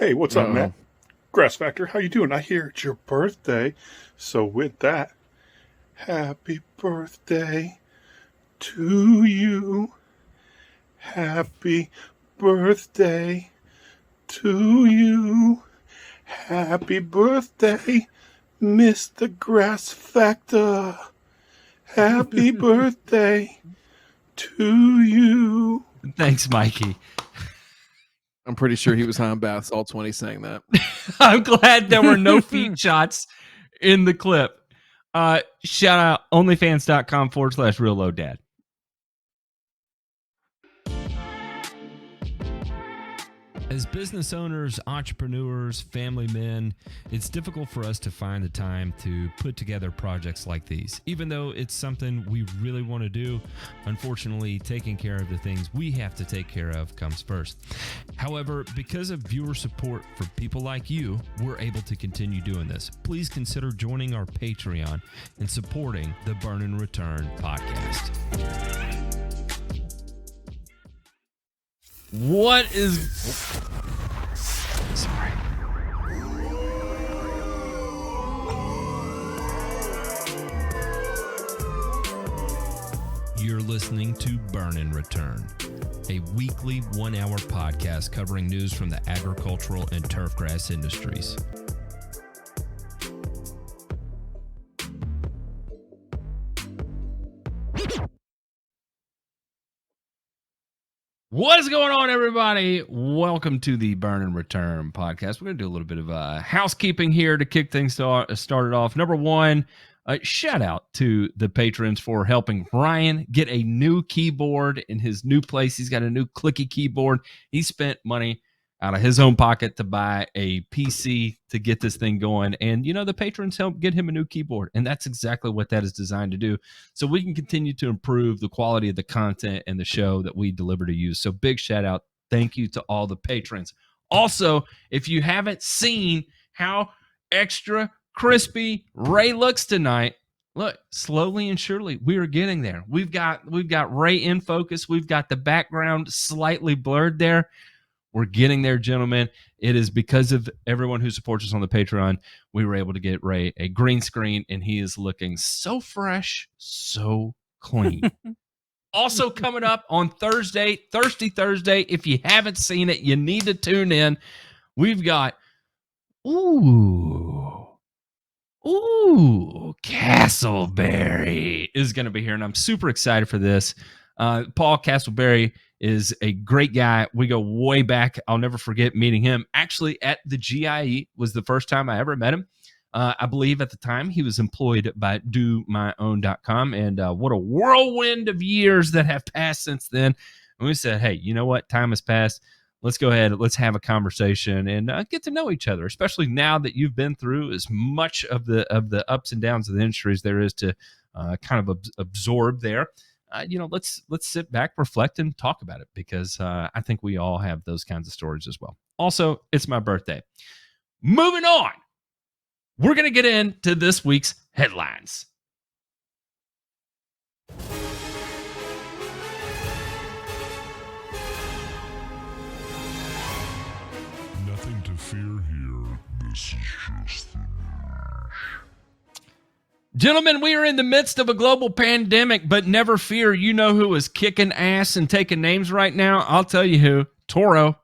Hey, what's up, Matt? Grass Factor, how you doing? I hear it's your birthday. So with that, happy birthday to you. Happy birthday to you. Happy birthday, Mr. Grass Factor. Happy birthday to you. Thanks, Mikey. I'm pretty sure he was high on bath salts when he sang that. I'm glad there were no feet shots in the clip. Shout out onlyfans.com/real-low-dad. As business owners, entrepreneurs, family men, it's difficult for us to find the time to put together projects like these. Even though it's something we really want to do, unfortunately, taking care of the things we have to take care of comes first. However, because of viewer support for people like you, we're able to continue doing this. Please consider joining our Patreon and supporting the Burn and Return podcast. What is... Sorry. You're listening to Burn and Return, a weekly 1-hour podcast covering news from the agricultural and turfgrass industries. What is going on, everybody? Welcome to the Burn and Return podcast. We're going to do a little bit of housekeeping here to kick things started off. Number one, shout out to the patrons for helping Ryan get a new keyboard in his new place. He's got a new clicky keyboard. He spent money out of his own pocket to buy a PC to get this thing going. And, you know, the patrons helped get him a new keyboard. And that's exactly what that is designed to do. So we can continue to improve the quality of the content and the show that we deliver to you. So big shout out. Thank you to all the patrons. Also, if you haven't seen how extra crispy Ray looks tonight, look, slowly and surely we are getting there. We've got Ray in focus. We've got the background slightly blurred there. We're getting there, gentlemen. It is because of everyone who supports us on the Patreon. We were able to get Ray a green screen, and he is looking so fresh, so clean. Also coming up on Thursday, Thirsty Thursday. If you haven't seen it, you need to tune in. We've got, Castleberry is going to be here, and I'm super excited for this. Paul Castleberry is a great guy. We go way back. I'll never forget meeting him. Actually, at the GIE was the first time I ever met him. I believe at the time he was employed by DoMyOwn.com, and what a whirlwind of years that have passed since then. And we said, hey, you know what? Time has passed. Let's go ahead. Let's have a conversation and get to know each other, especially now that you've been through as much of the ups and downs of the industry as there is to kind of absorb there. Let's sit back, reflect, and talk about it because I think we all have those kinds of stories as well. Also, it's my birthday. Moving on, we're going to get into this week's headlines. Nothing to fear here. This is just the news. Gentlemen, we are in the midst of a global pandemic, but never fear. You know who is kicking ass and taking names right now? I'll tell you who. Toro.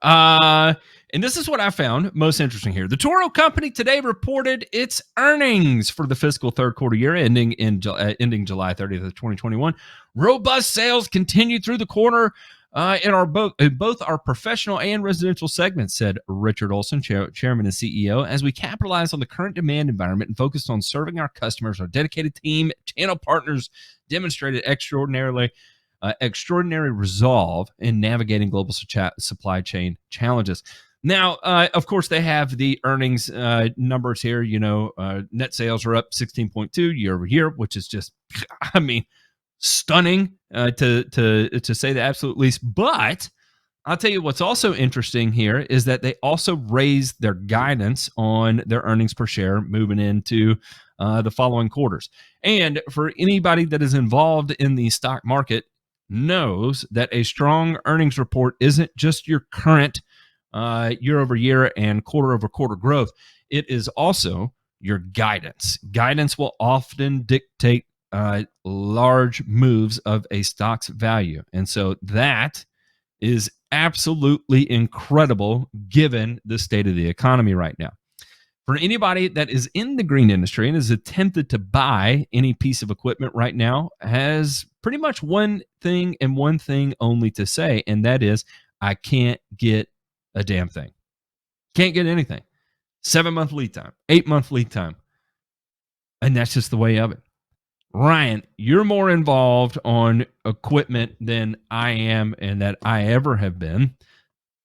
And this is what I found most interesting here. The Toro Company today reported its earnings for the fiscal third quarter year ending July 30th of 2021. Robust sales continued through the quarter in both our professional and residential segments, said Richard Olson, chairman and CEO. As we capitalize on the current demand environment and focused on serving our customers, our dedicated team, channel partners demonstrated extraordinary resolve in navigating global supply chain challenges. Now, of course, they have the earnings numbers here. Net sales are up 16.2 year over year, which is just, stunning to say the absolute least. But I'll tell you what's also interesting here is that they also raised their guidance on their earnings per share moving into the following quarters. And for anybody that is involved in the stock market knows that a strong earnings report isn't just your current year over year and quarter over quarter growth. It is also your guidance. Guidance will often dictate large moves of a stock's value. And so that is absolutely incredible given the state of the economy right now. For anybody that is in the green industry and is attempted to buy any piece of equipment right now, has pretty much one thing and one thing only to say, and that is, I can't get a damn thing. Can't get anything. 7-month lead time, 8-month lead time. And that's just the way of it. Ryan, you're more involved on equipment than I am and that I ever have been.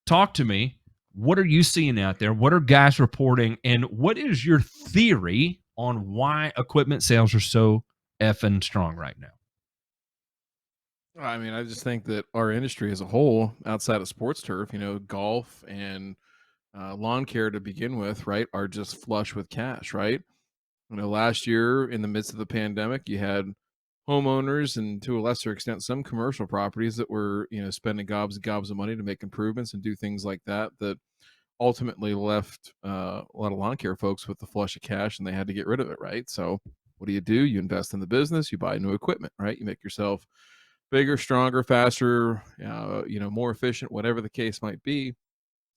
Talk to me. What are you seeing out there? What are guys reporting? And what is your theory on why equipment sales are so effing strong right now? I mean, I just think that our industry as a whole, outside of sports turf, golf and lawn care to begin with, right, are just flush with cash, right? Last year in the midst of the pandemic, you had homeowners and to a lesser extent some commercial properties that were, spending gobs and gobs of money to make improvements and do things like that ultimately left a lot of lawn care folks with the flush of cash, and they had to get rid of it, right? So what do? You invest in the business, you buy new equipment, right? You make yourself bigger, stronger, faster, more efficient, whatever the case might be.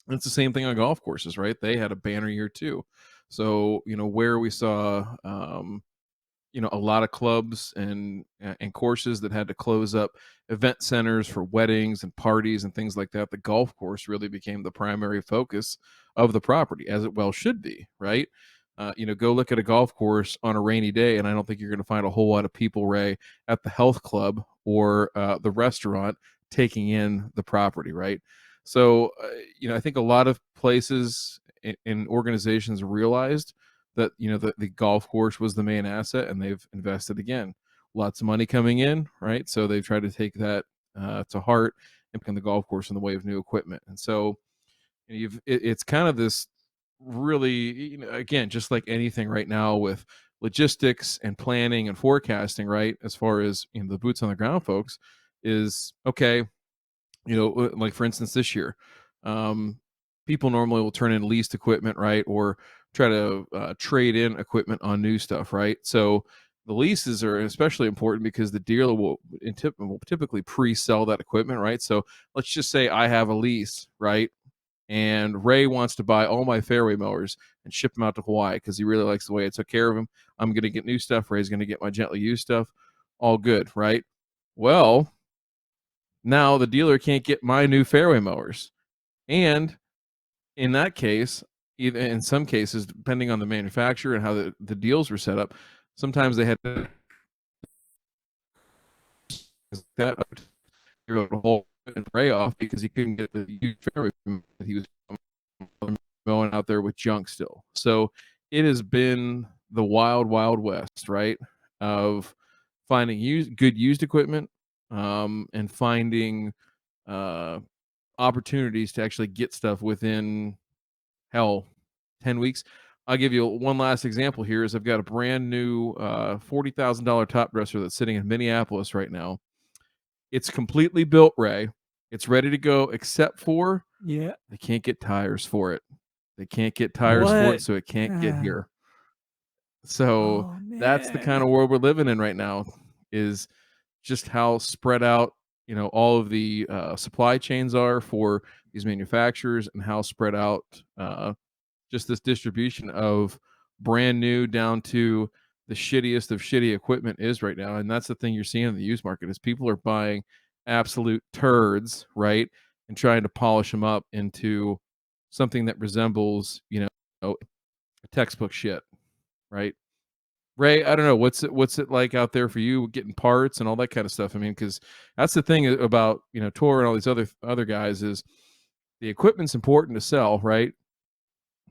And it's the same thing on golf courses, right? They had a banner year too. So, where we saw, a lot of clubs and courses that had to close up event centers for weddings and parties and things like that, the golf course really became the primary focus of the property, as it well should be, right? Go look at a golf course on a rainy day, and I don't think you're going to find a whole lot of people, Ray, at the health club or the restaurant taking in the property, right? So, I think a lot of places and organizations realized that, the golf course was the main asset, and they've invested again. Lots of money coming in, right? So they've tried to take that to heart and put the golf course in the way of new equipment. And so it's kind of this really, again, just like anything right now with logistics and planning and forecasting, right? As far as the boots on the ground folks is okay. Like for instance, this year, people normally will turn in leased equipment, right? Or try to trade in equipment on new stuff, right? So the leases are especially important because the dealer will typically pre-sell that equipment, right? So let's just say I have a lease, right? And Ray wants to buy all my fairway mowers and ship them out to Hawaii because he really likes the way I took care of him. I'm going to get new stuff. Ray's going to get my gently used stuff. All good, right? Well, now the dealer can't get my new fairway mowers. And in that case, even in some cases, depending on the manufacturer and how the deals were set up, sometimes they had to that whole Ray off because he couldn't get the huge fairway that he was mowing out there with junk still. So it has been the wild, wild west, right? Of finding good used equipment, and finding opportunities to actually get stuff within 10 weeks. I'll give you one last example here. Is I've got a brand new $40,000 top dresser that's sitting in Minneapolis right now. It's completely built, Ray. It's ready to go, except for they can't get tires for it. They can't get tires for it, so it can't get here. So that's the kind of world we're living in right now, is just how spread out, all of the supply chains are for these manufacturers, and how spread out just this distribution of brand new down to the shittiest of shitty equipment is right now. And that's the thing you're seeing in the used market, is people are buying absolute turds, right? And trying to polish them up into something that resembles, textbook shit, right? Ray, I don't know, what's it like out there for you getting parts and all that kind of stuff? I mean, because that's the thing about Tor and all these other guys, is the equipment's important to sell, right?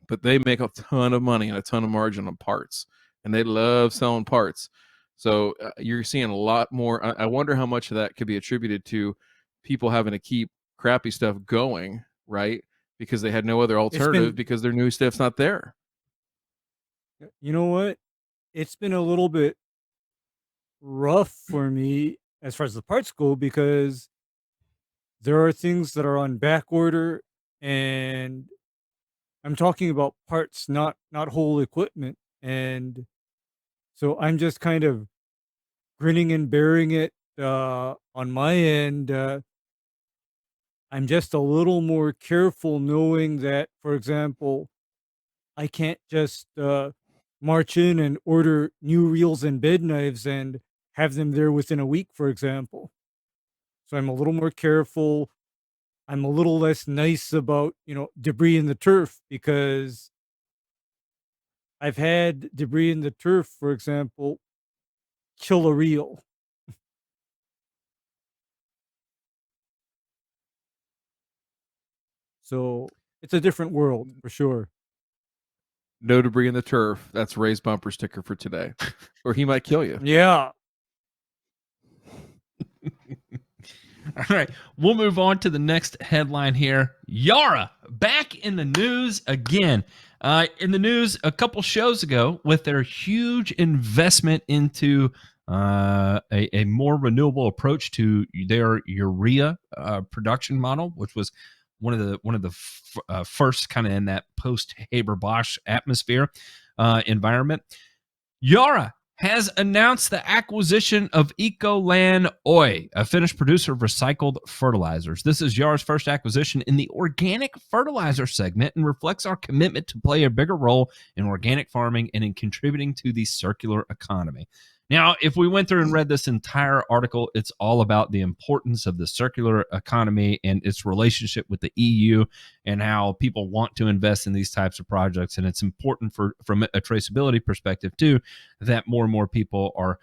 But they make a ton of money and a ton of margin on parts, and they love selling parts. So you're seeing a lot more. I wonder how much of that could be attributed to people having to keep crappy stuff going, right? Because they had no other alternative because their new stuff's not there. You know what? It's been a little bit rough for me as far as the parts go, because there are things that are on back order and I'm talking about parts, not whole equipment. And so I'm just kind of grinning and bearing it on my end. I'm just a little more careful knowing that, for example, I can't just march in and order new reels and bed knives and have them there within a week, for example. So I'm a little more careful. I'm a little less nice about, debris in the turf, because I've had debris in the turf, for example, kill a reel. So it's a different world for sure. No debris in the turf. That's Ray's bumper sticker for today, or he might kill you. Yeah. All right, we'll move on to the next headline here. Yara back in the news again. In the news a couple shows ago with their huge investment into a more renewable approach to their urea production model, which was one of the first kind of in that post Haber Bosch atmosphere environment. Yara has announced the acquisition of Ecolan Oy, a Finnish producer of recycled fertilizers. This is Yara's first acquisition in the organic fertilizer segment and reflects our commitment to play a bigger role in organic farming and in contributing to the circular economy. Now, if we went through and read this entire article, it's all about the importance of the circular economy and its relationship with the EU and how people want to invest in these types of projects. And it's important from a traceability perspective too, that more and more people are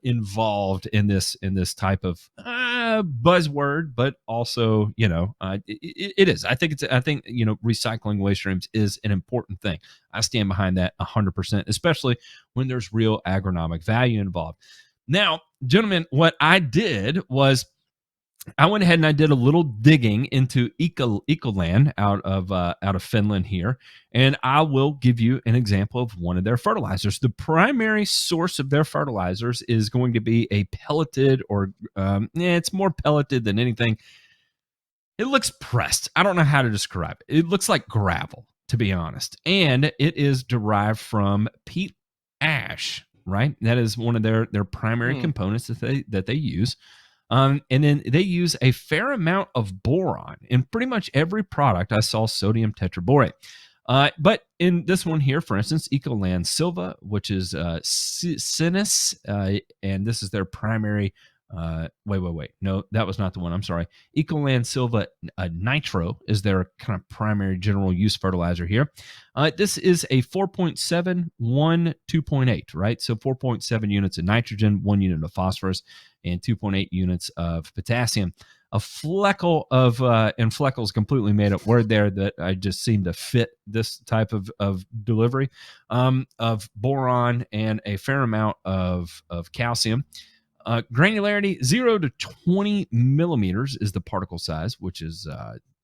involved in this type of buzzword, but also it is. I think recycling waste streams is an important thing. I stand behind that 100%, especially when there's real agronomic value involved. Now, gentlemen, what I did was I went ahead and I did a little digging into Ecoland out of Finland here, and I will give you an example of one of their fertilizers. The primary source of their fertilizers is going to be a pelleted, or it's more pelleted than anything. It looks pressed. I don't know how to describe it. It looks like gravel, to be honest, and it is derived from peat ash. Right, that is one of their primary components that they use. And then they use a fair amount of boron. In pretty much every product, I saw sodium tetraborate. But in this one here, for instance, Ecoland Silva, which is Sinus, and this is their primary. Wait. No, that was not the one. I'm sorry. Ecoland Silva Nitro is their kind of primary general use fertilizer here. This is a 4.7, 2.8, right? So 4.7 units of nitrogen, 1 unit of phosphorus, and 2.8 units of potassium. A fleckle of, and fleckle is completely made up word there that I just seem to fit this type of delivery, of boron and a fair amount of calcium. Granularity 0 to 20 millimeters is the particle size, which is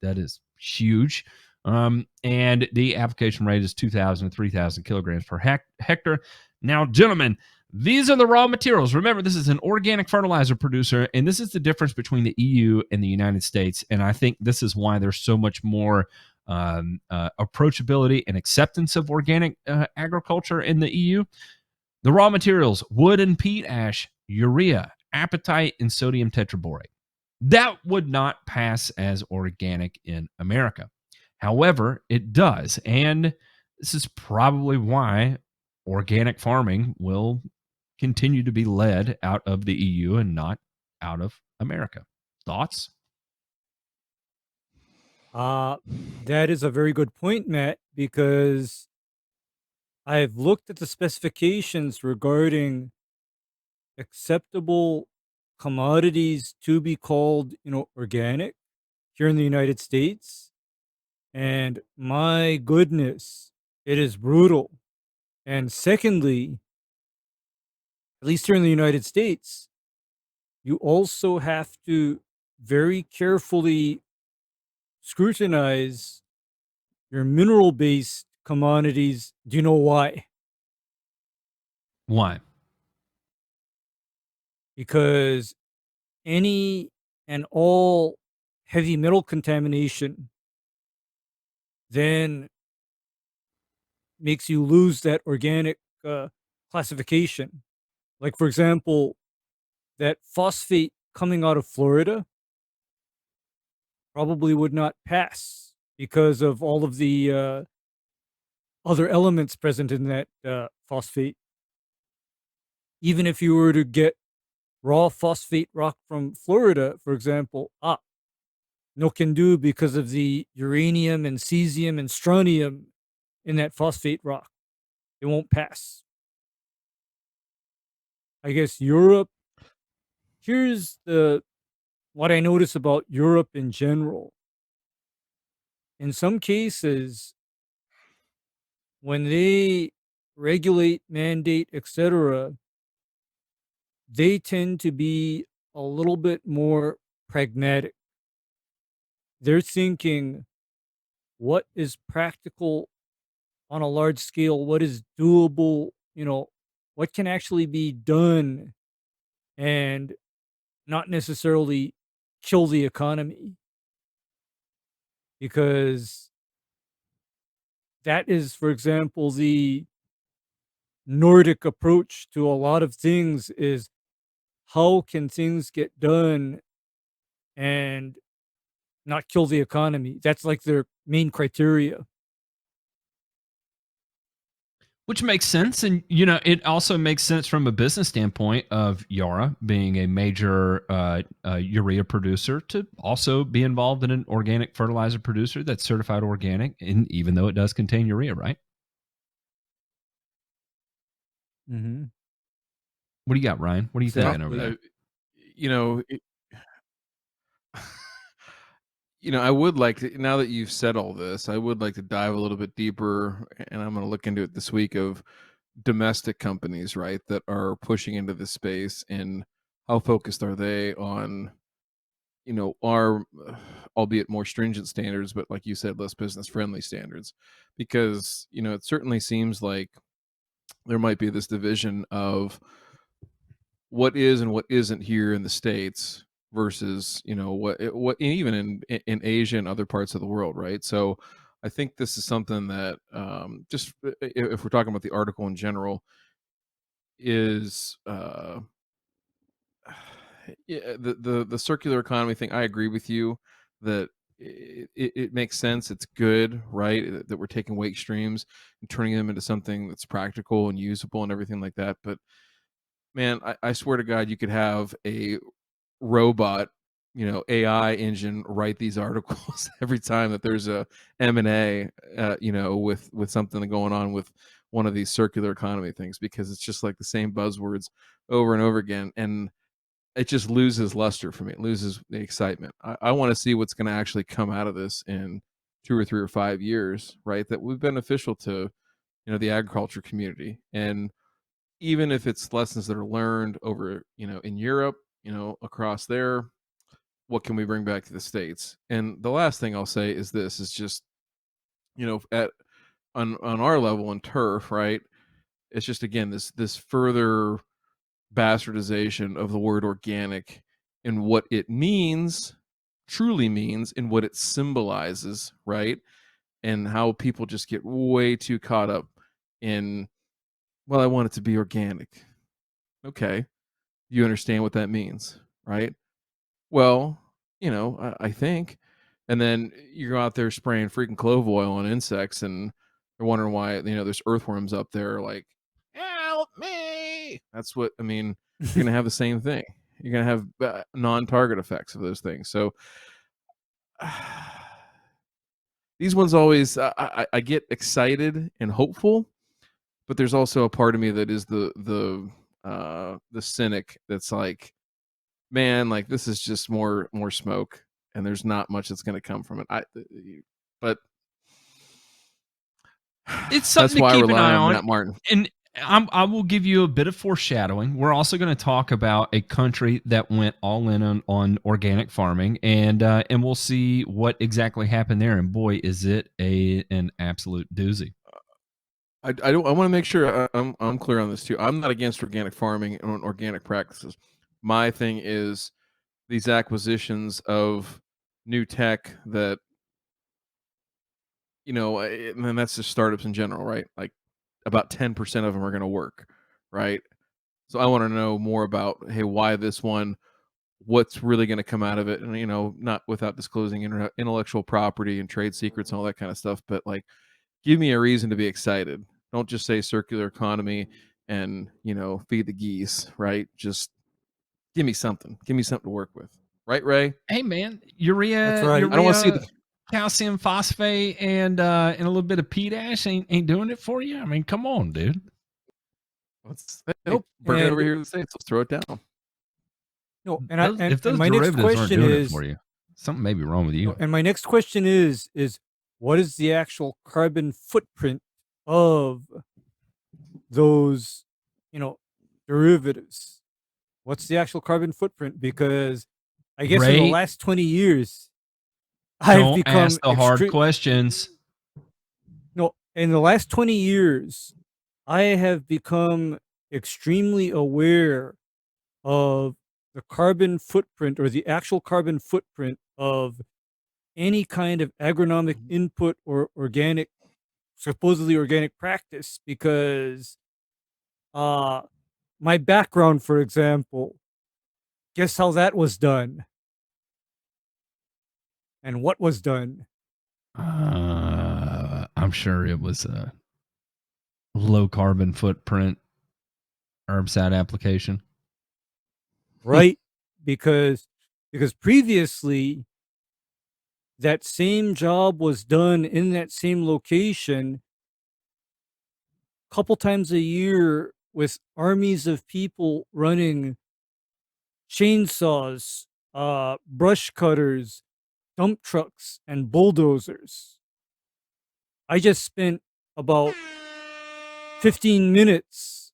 that is huge. And the application rate is 2,000 to 3,000 kilograms per hectare. Now, gentlemen, these are the raw materials. Remember, this is an organic fertilizer producer, and this is the difference between the EU and the United States. And I think this is why there's so much more approachability and acceptance of organic agriculture in the EU. The raw materials: wood and peat ash, urea, apatite, and sodium tetraborate. That would not pass as organic in America. However, it does. And this is probably why organic farming will continue to be led out of the EU and not out of America. Thoughts? That is a very good point, Matt, because I've looked at the specifications regarding acceptable commodities to be called, organic here in the United States. And my goodness, it is brutal. And secondly, at least here in the United States, you also have to very carefully scrutinize your mineral based commodities. Do you know why? Why? Because any and all heavy metal contamination then makes you lose that organic classification. Like, for example, that phosphate coming out of Florida probably would not pass because of all of the other elements present in that phosphate. Even if you were to get raw phosphate rock from Florida, for example, no can do because of the uranium and cesium and strontium in that phosphate rock. It won't pass. I guess Europe, here's what I notice about Europe in general. In some cases, when they regulate, mandate, etc., they tend to be a little bit more pragmatic. They're thinking, what is practical on a large scale? What is doable? What can actually be done and not necessarily kill the economy? Because that is, for example, the Nordic approach to a lot of things is how can things get done and not kill the economy? That's like their main criteria. Which makes sense. And, it also makes sense from a business standpoint of Yara being a major urea producer to also be involved in an organic fertilizer producer that's certified organic, and even though it does contain urea, right? Mm-hmm. What do you got, Ryan? What are you thinking over Exactly. there? You know, I would like to, now that you've said all this, I would like to dive a little bit deeper, and I'm going to look into it this week, of domestic companies, right, that are pushing into this space, and how focused are they on, our, albeit more stringent standards, but like you said, less business friendly standards. Because, it certainly seems like there might be this division of what is and what isn't here in the States versus, what even in Asia and other parts of the world, right? So I think this is something that, just if we're talking about the article in general, is yeah, the circular economy thing. I agree with you that it makes sense. It's good, right? That we're taking waste streams and turning them into something that's practical and usable and everything like that. But man, I swear to God, you could have a robot, AI engine write these articles every time that there's a M&A, with something going on with one of these circular economy things, because it's just like the same buzzwords over and over again. And it just loses luster for me. It loses the excitement. I want to see what's going to actually come out of this in 2 or 3 or 5 years, right? That would be beneficial to, the agriculture community. And even if it's lessons that are learned over, in Europe, across there, what can we bring back to the States? And the last thing I'll say is this: is just, at on our level in turf, right? It's just, again, this further bastardization of the word organic and what it means, truly means, and what it symbolizes, right? And how people just get way too caught up in, well, I want it to be organic. Okay. You understand what that means, right? Well, I think. And then you go out there spraying freaking clove oil on insects, and they're wondering why, there's earthworms up there, like, help me. That's what, I mean, you're going to have the same thing. You're going to have non-target effects of those things. So these ones always, I get excited and hopeful, but there's also a part of me that is the cynic that's like, man, like, this is just more smoke, and there's not much that's going to come from it. But It's that's something to why I keep an rely eye on on. Matt Martin. And I will give you a bit of foreshadowing. We're also going to talk about a country that went all in on organic farming, and we'll see what exactly happened there. And boy, is it an absolute doozy. I want to make sure I'm clear on this too. I'm not against organic farming and organic practices. My thing is these acquisitions of new tech that and that's just startups in general, right? Like about 10% of them are going to work, right? So I want to know more about, hey, why this one, what's really going to come out of it, and not without disclosing intellectual property and trade secrets and all that kind of stuff, but like, give me a reason to be excited. Don't just say circular economy and feed the geese, right? Just give me something. Give me something to work with, right, Ray? Hey man, That's right. I don't want to see the calcium phosphate and a little bit of peat ash ain't doing it for you. I mean, come on, dude. Nope. Bring it over And here to the States. Let's throw it down. no, If those and my next derivatives aren't question doing it is, for you, something may be wrong with you. and my next question is what is the actual carbon footprint of those, derivatives? What's the actual carbon footprint? Because I guess in the Ray, last 20 years, I've don't become ask the hard questions. No, in the last 20 years, I have become extremely aware of the carbon footprint or the actual carbon footprint of any kind of agronomic input or supposedly organic practice, because my background, for example, guess how that was done and what was done? I'm sure it was a low carbon footprint herbicide application. Right? because previously that same job was done in that same location a couple times a year with armies of people running chainsaws, brush cutters, dump trucks, and bulldozers. I just spent about 15 minutes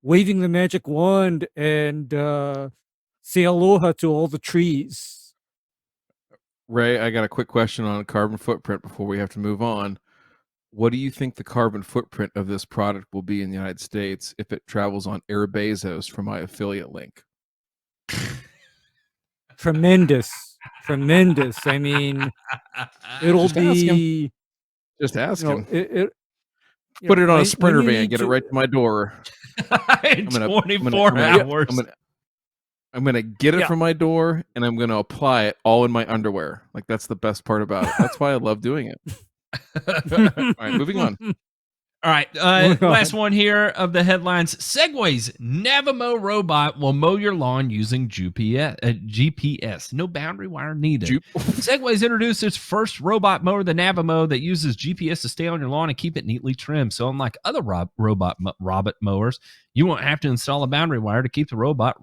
waving the magic wand and say aloha to all the trees. Ray, I got a quick question on carbon footprint before we have to move on. What do you think the carbon footprint of this product will be in the United States if it travels on Air Bezos for my affiliate link? Tremendous. I mean, it'll Just ask him. be, Just ask him. you Put know, it on a when Sprinter you van, need get it to- right to my door. In 24 hours. I'm gonna get it Yeah. from my door, and I'm gonna apply it all in my underwear. Like, that's the best part about it. That's why I love doing it. All right, moving on. All right, last one here of the headlines. Segway's Navamo robot will mow your lawn using GPS. No boundary wire needed. Segway's introduced its first robot mower, the Navamo, that uses GPS to stay on your lawn and keep it neatly trimmed. So unlike other robot mowers, you won't have to install a boundary wire to keep the robot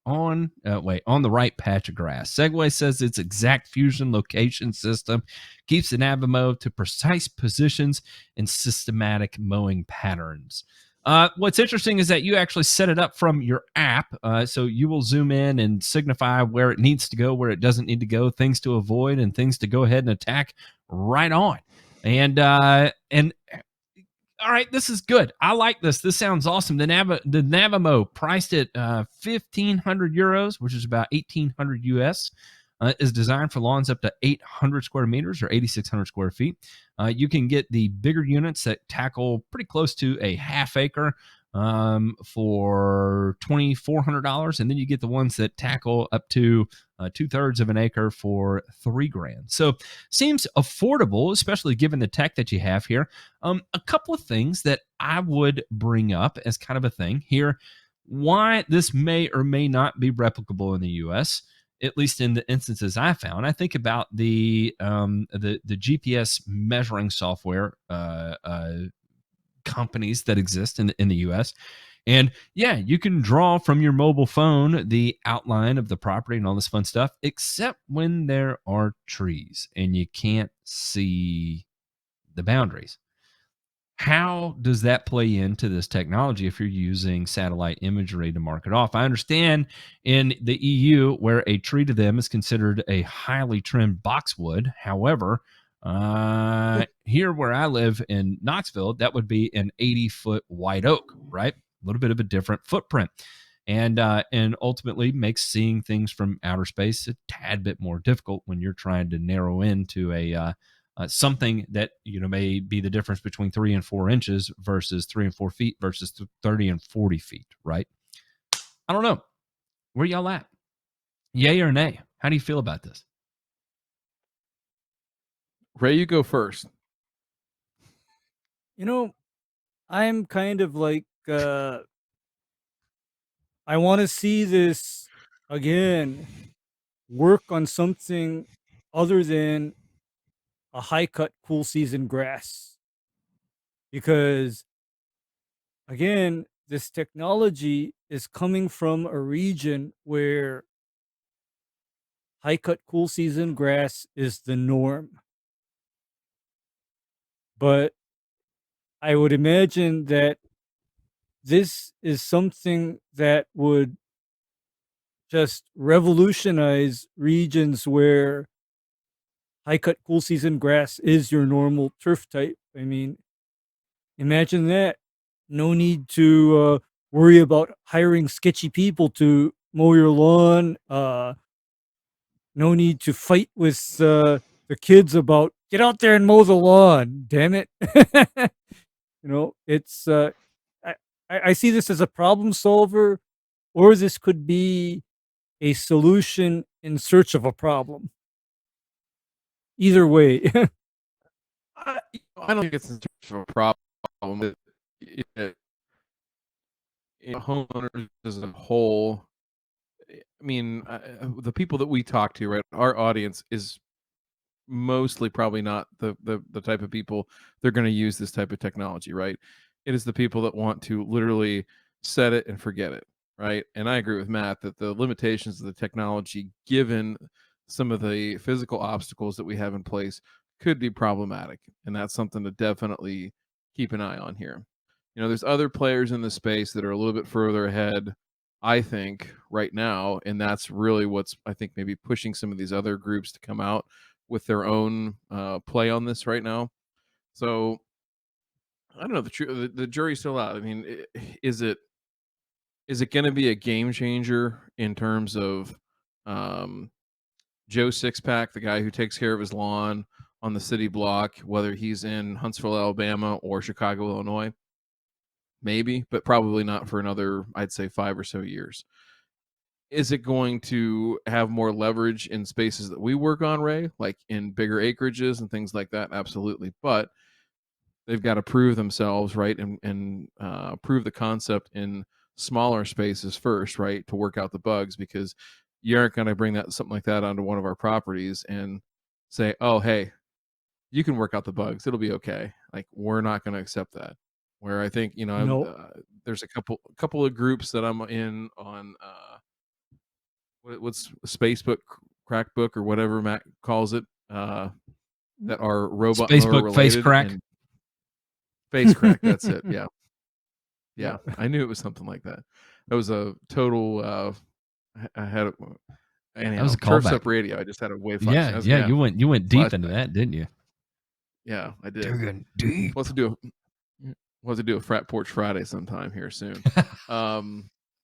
on the right patch of grass. Segway says its exact fusion location system keeps the Navamo to precise positions and systematic mowing patterns. What's interesting is that you actually set it up from your app, so you will zoom in and signify where it needs to go, where it doesn't need to go, things to avoid, and things to go ahead and attack right on. And all right, this is good. I like this. This sounds awesome. The Navamo, priced at 1,500 euros, which is about 1,800 US, is designed for lawns up to 800 square meters or 8,600 square feet. You can get the bigger units that tackle pretty close to a half acre for $2,400, and then you get the ones that tackle up to 2/3 of an acre for $3,000. So seems affordable, especially given the tech that you have here. A couple of things that I would bring up as kind of a thing here: why this may or may not be replicable in the U.S., at least in the instances I found. I think about the GPS measuring software companies that exist in the U.S. And yeah, you can draw from your mobile phone the outline of the property and all this fun stuff, except when there are trees and you can't see the boundaries. How does that play into this technology if you're using satellite imagery to mark it off? I understand in the EU, where a tree to them is considered a highly trimmed boxwood. However, here where I live in Knoxville, that would be an 80-foot white oak, right? A little bit of a different footprint. And ultimately makes seeing things from outer space a tad bit more difficult when you're trying to narrow into a something that may be the difference between 3 and 4 inches versus 3 and 4 feet versus 30 and 40 feet, right? I don't know. Where y'all at? Yay or nay? How do you feel about this? Ray, you go first. I'm kind of like I want to see this again work on something other than a high cut cool season grass, because again, this technology is coming from a region where high cut cool season grass is the norm. But I would imagine that this is something that would just revolutionize regions where high cut cool season grass is your normal turf type. I mean, imagine that. No need to worry about hiring sketchy people to mow your lawn. No need to fight with the kids about get out there and mow the lawn. Damn it. It's I see this as a problem solver, or this could be a solution in search of a problem. Either way. I don't think it's in terms of a problem. Homeowners as a whole, I mean, the people that we talk to, right, our audience is mostly probably not the type of people they're going to use this type of technology, right? It is the people that want to literally set it and forget it, right? And I agree with Matt that the limitations of the technology, given some of the physical obstacles that we have in place, could be problematic, and that's something to definitely keep an eye on here. There's other players in the space that are a little bit further ahead, I think, right now, and that's really what's, I think, maybe pushing some of these other groups to come out with their own play on this right now. So I don't know. The jury's still out. I mean, is it going to be a game changer in terms of Joe Sixpack, the guy who takes care of his lawn on the city block, whether he's in Huntsville, Alabama, or Chicago, Illinois? Maybe, but probably not for another, I'd say, 5 or so years. Is it going to have more leverage in spaces that we work on, Ray, like in bigger acreages and things like that? Absolutely. But they've got to prove themselves, right, and prove the concept in smaller spaces first, right, to work out the bugs, because you aren't going to bring something like that onto one of our properties and say, oh, hey, you can work out the bugs. It'll be okay. Like, we're not going to accept that. Where I think, No. there's a couple of groups that I'm in on what's Spacebook, Crackbook, or whatever Matt calls it, that are robot mower Facebook related. face crack. And face crack, that's it. Yeah. I knew it was something like that. That was a total. I had anyhow, That was a Turf's callback. Up Radio. I just had a wave. Yeah. You went deep into that, didn't you? Yeah, I did. Digging deep. We'll have to do a Frat Porch Friday sometime here soon.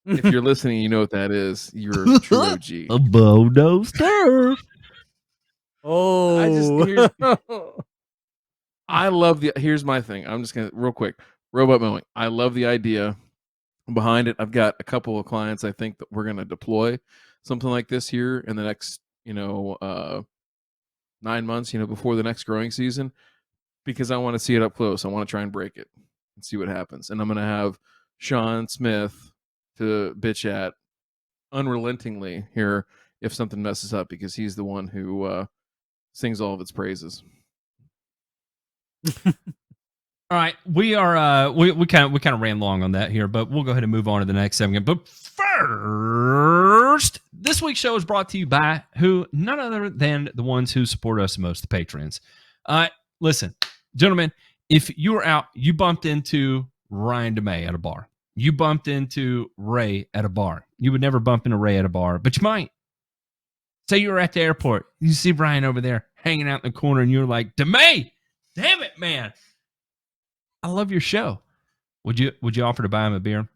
If you're listening, you know what that is. You're a true OG. A Bodo Turf. Oh. I love here's my thing. I'm just gonna real quick. Robot mowing. I love the idea behind it. I've got a couple of clients I think that we're gonna deploy something like this here in the next, 9 months, before the next growing season, because I want to see it up close. I want to try and break it and see what happens. And I'm gonna have Sean Smith to bitch at unrelentingly here if something messes up, because he's the one who sings all of its praises. All right, we are we kind of ran long on that here, but we'll go ahead and move on to the next segment. But first, this week's show is brought to you by none other than the ones who support us most, the patrons. Listen, gentlemen, if you were out, you bumped into Ryan DeMay at a bar. You bumped into Ray at a bar. You would never bump into Ray at a bar, but you might. Say you were at the airport. You see Brian over there hanging out in the corner, and you're like, DeMay, damn it, man. I love your show. Would you offer to buy him a beer?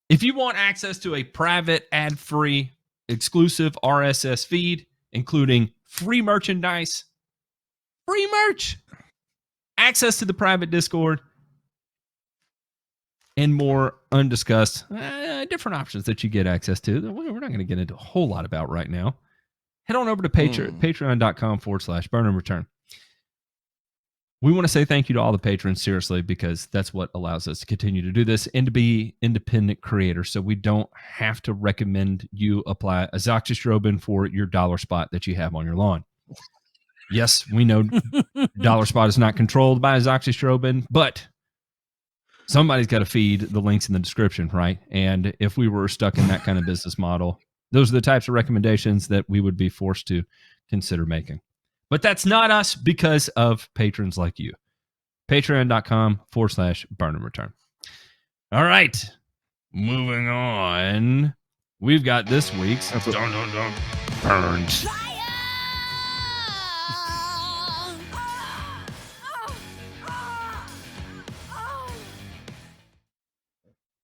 If you want access to a private, ad-free, exclusive RSS feed, including free merchandise, free merch, access to the private Discord, and more undiscussed different options that you get access to that we're not going to get into a whole lot about right now. Head on over to patreon.com/burn and return. We want to say thank you to all the patrons, seriously, because that's what allows us to continue to do this and to be independent creators. So we don't have to recommend you apply azoxystrobin for your dollar spot that you have on your lawn. Yes, we know dollar spot is not controlled by azoxystrobin, but somebody's got to feed the links in the description, right? And if we were stuck in that kind of business model, those are the types of recommendations that we would be forced to consider making. But that's not us because of patrons like you. Patreon.com/burn and return. All right. Moving on. We've got this week's Burns.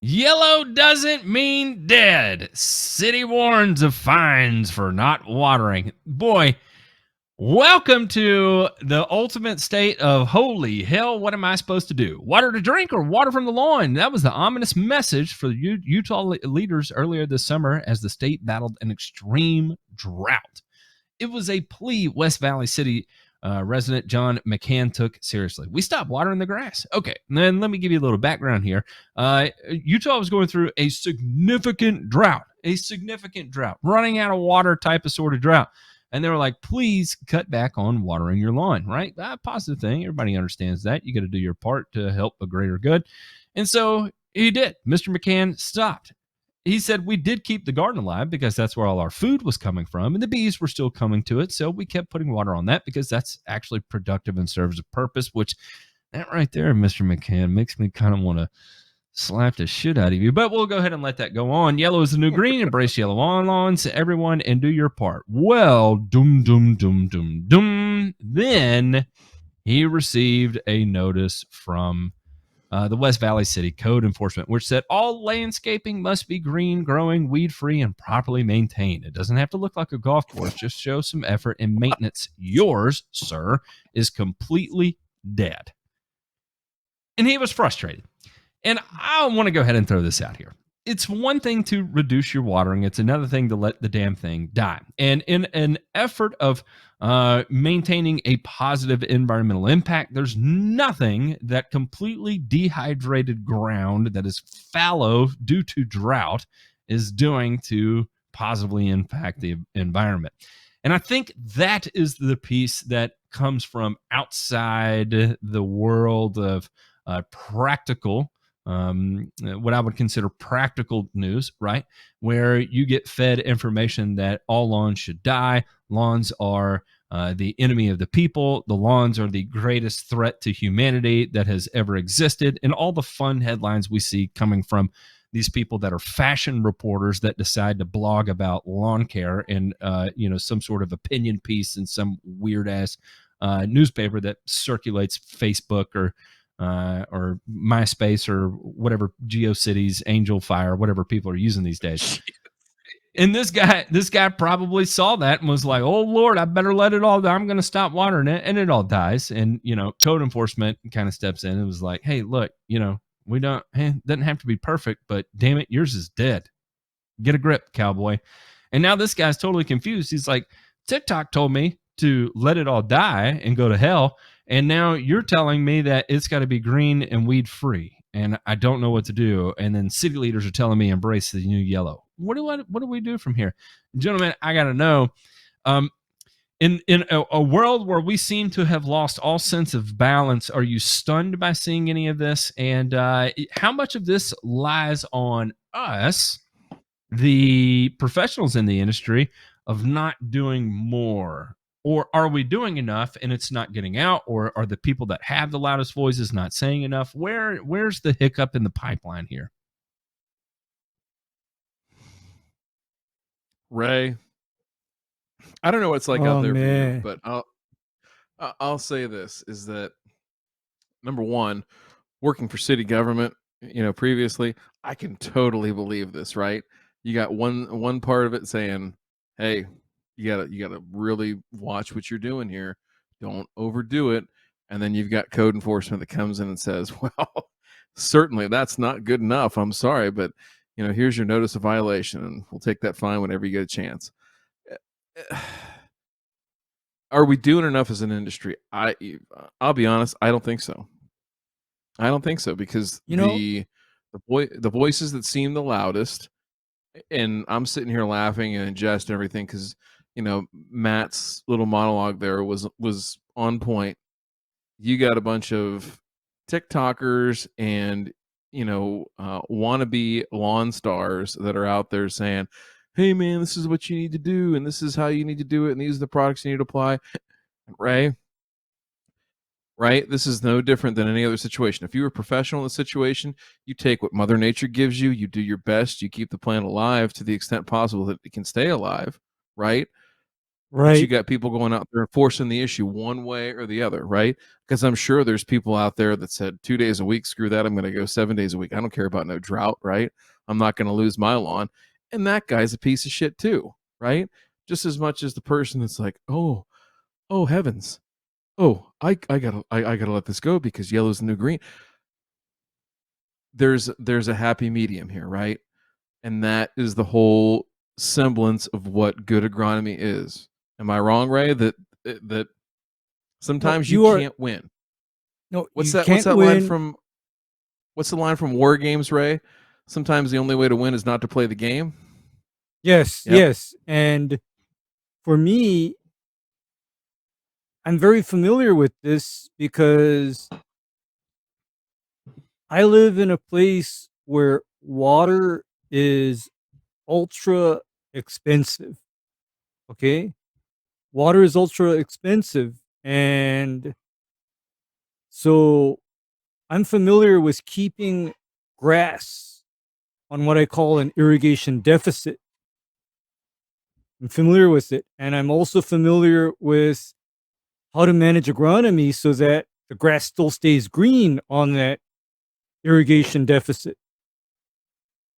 Yellow doesn't mean dead. City warns of fines for not watering. Boy, welcome to the ultimate state of holy hell, what am I supposed to do? Water to drink or water from the lawn? That was the ominous message for the Utah leaders earlier this summer as the state battled an extreme drought. It was a plea West Valley City resident John McCann took seriously. We stopped watering the grass. Okay, then let me give you a little background here. Utah was going through a significant drought, running out of water type of sort of drought. And they were like, please cut back on watering your lawn, right? Positive thing. Everybody understands that. You got to do your part to help a greater good. And so he did. Mr. McCann stopped. He said we did keep the garden alive because that's where all our food was coming from, and the bees were still coming to it. So we kept putting water on that because that's actually productive and serves a purpose, which that right there, Mr. McCann, makes me kind of want to slap the shit out of you. But we'll go ahead and let that go on. Yellow is the new green. Embrace yellow on lawns, everyone, and do your part. Well, then he received a notice from the West Valley City Code Enforcement, which said all landscaping must be green, growing, weed-free, and properly maintained. It doesn't have to look like a golf course. Just show some effort and maintenance. Yours, sir, is completely dead. And he was frustrated. And I want to go ahead and throw this out here. It's one thing to reduce your watering. It's another thing to let the damn thing die. And in an effort of maintaining a positive environmental impact, there's nothing that completely dehydrated ground that is fallow due to drought is doing to positively impact the environment. And I think that is the piece that comes from outside the world of practical, what I would consider practical news, right? Where you get fed information that all lawns should die. Lawns are the enemy of the people. The lawns are the greatest threat to humanity that has ever existed. And all the fun headlines we see coming from these people that are fashion reporters that decide to blog about lawn care and, some sort of opinion piece in some weird ass newspaper that circulates Facebook or MySpace or whatever, GeoCities, Angel Fire, whatever people are using these days. And this guy probably saw that and was like, oh Lord, I better let it all die. I'm going to stop watering it. And it all dies. And, code enforcement kind of steps in and was like, hey, look, it doesn't have to be perfect, but damn it, yours is dead. Get a grip, cowboy. And now this guy's totally confused. He's like, TikTok told me to let it all die and go to hell. And now you're telling me that it's got to be green and weed free, and I don't know what to do. And then city leaders are telling me embrace the new yellow. What do we do from here, gentlemen? I got to know. In a world where we seem to have lost all sense of balance, are you stunned by seeing any of this? And how much of this lies on us, the professionals in the industry, of not doing more? Or are we doing enough and it's not getting out? Or are the people that have the loudest voices not saying enough? Where's the hiccup in the pipeline here? Ray, I don't know what it's like out there man. for you, but I'll say this is that, number one, working for city government, previously, I can totally believe this, right? You got one part of it saying, hey, you gotta really watch what you're doing here. Don't overdo it. And then you've got code enforcement that comes in and says, well, certainly that's not good enough. I'm sorry, but here's your notice of violation, and we'll take that fine whenever you get a chance. Are we doing enough as an industry? I'll be honest, I don't think so. I don't think so, because the voices that seem the loudest, and I'm sitting here laughing and in jest and everything because Matt's little monologue there was on point. You got a bunch of TikTokers and wannabe lawn stars that are out there saying, hey man, this is what you need to do, and this is how you need to do it, and these are the products you need to apply. Right? This is no different than any other situation. If you were a professional in the situation, you take what Mother Nature gives you, you do your best, you keep the plant alive to the extent possible that it can stay alive, right? But you got people going out there and forcing the issue one way or the other, right? Because I'm sure there's people out there that said 2 days a week, screw that, I'm going to go 7 days a week. I don't care about no drought, right? I'm not going to lose my lawn. And that guy's a piece of shit too, right? Just as much as the person that's like, oh heavens, I gotta let this go because yellow's the new green. There's a happy medium here, right? And that is the whole semblance of what good agronomy is. Am I wrong, Ray? That sometimes you can't win. No, what's you that? Can't what's that win. line from? What's the line from War Games, Ray? Sometimes the only way to win is not to play the game. Yes, yes. And for me, I'm very familiar with this because I live in a place where water is ultra expensive. Okay? Water is ultra expensive. And so I'm familiar with keeping grass on what I call an irrigation deficit. I'm familiar with it. And I'm also familiar with how to manage agronomy so that the grass still stays green on that irrigation deficit.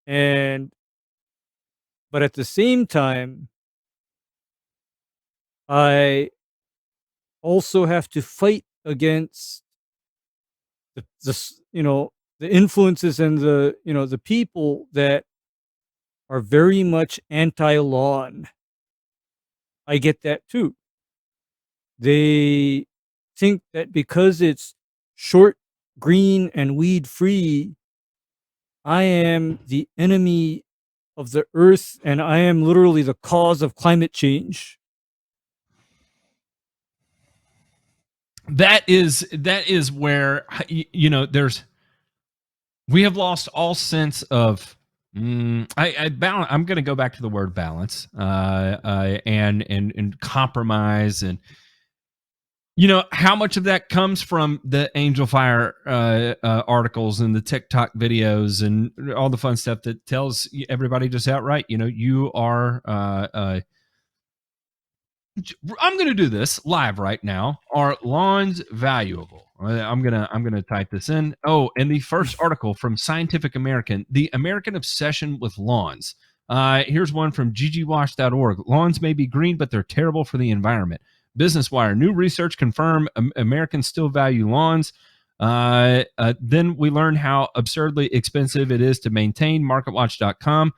But at the same time, I also have to fight against the influences and the people that are very much anti-lawn. I get that too. They think that because it's short, green, and weed free, I am the enemy of the earth and I am literally the cause of climate change. That is where we have lost all sense of balance. I'm going to go back to the word balance, and compromise, and how much of that comes from the Angel Fire articles and the TikTok videos and all the fun stuff that tells everybody just outright, you are. I'm going to do this live right now. Are lawns valuable? I'm gonna type this in. Oh, and the first article from Scientific American, the American obsession with lawns. Here's one from ggwash.org. Lawns may be green, but they're terrible for the environment. Business Wire. New research confirm Americans still value lawns. Then we learn how absurdly expensive it is to maintain. MarketWatch.com.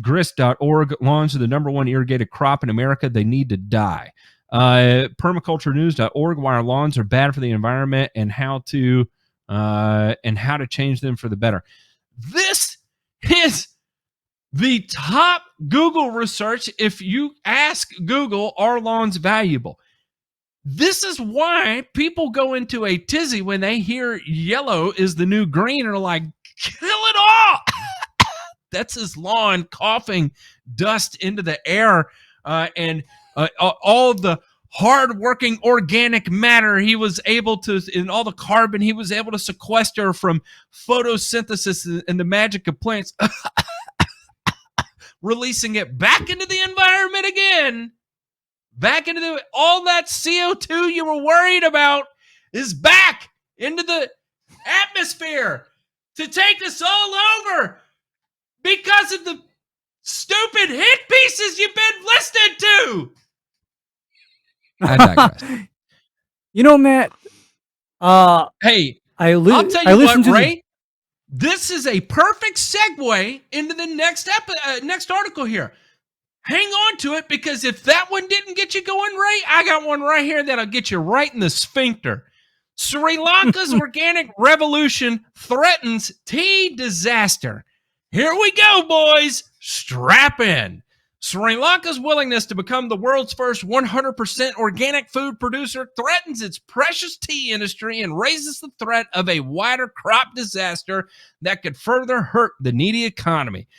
Grist.org. Lawns are the number one irrigated crop in America. They need to die. Permaculturenews.org. Why our lawns are bad for the environment and how to change them for the better. This is the top Google research. If you ask Google, are lawns valuable? This is why people go into a tizzy when they hear yellow is the new green and are like, kill it all. That's his lawn coughing dust into the air, and all the hard-working organic matter he was able to, and all the carbon he was able to sequester from photosynthesis and the magic of plants, releasing it back into the environment again, back into all that CO2 you were worried about is back into the atmosphere to take us all over. Because of the stupid hit pieces you've been listening to. I digress. Matt, Hey, I I'll tell you what, listened to Ray. This is a perfect segue into the next article here. Hang on to it, because if that one didn't get you going, Ray, I got one right here that'll get you right in the sphincter. Sri Lanka's organic revolution threatens tea disaster. Here we go, boys. Strap in. Sri Lanka's willingness to become the world's first 100% organic food producer threatens its precious tea industry and raises the threat of a wider crop disaster that could further hurt the needy economy.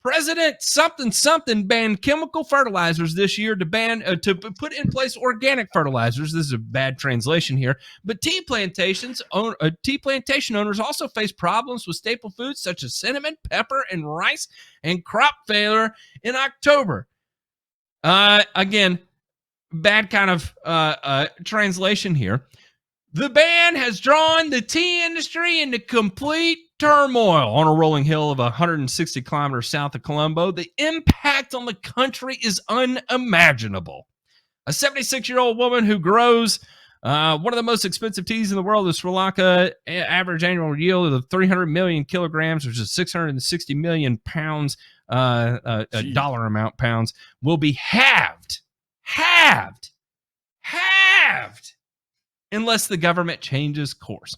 President something banned chemical fertilizers this year to put in place organic fertilizers. This is a bad translation here, but tea plantation owners also face problems with staple foods such as cinnamon, pepper, and rice, and crop failure in October. Again, bad kind of translation here. The ban has drawn the tea industry into complete turmoil. On a rolling hill of 160 kilometers south of Colombo, the impact on the country is unimaginable. A 76-year-old woman who grows one of the most expensive teas in the world of Sri Lanka, average annual yield of 300 million kilograms, which is 660 million pounds, dollar amount pounds, will be halved unless the government changes course.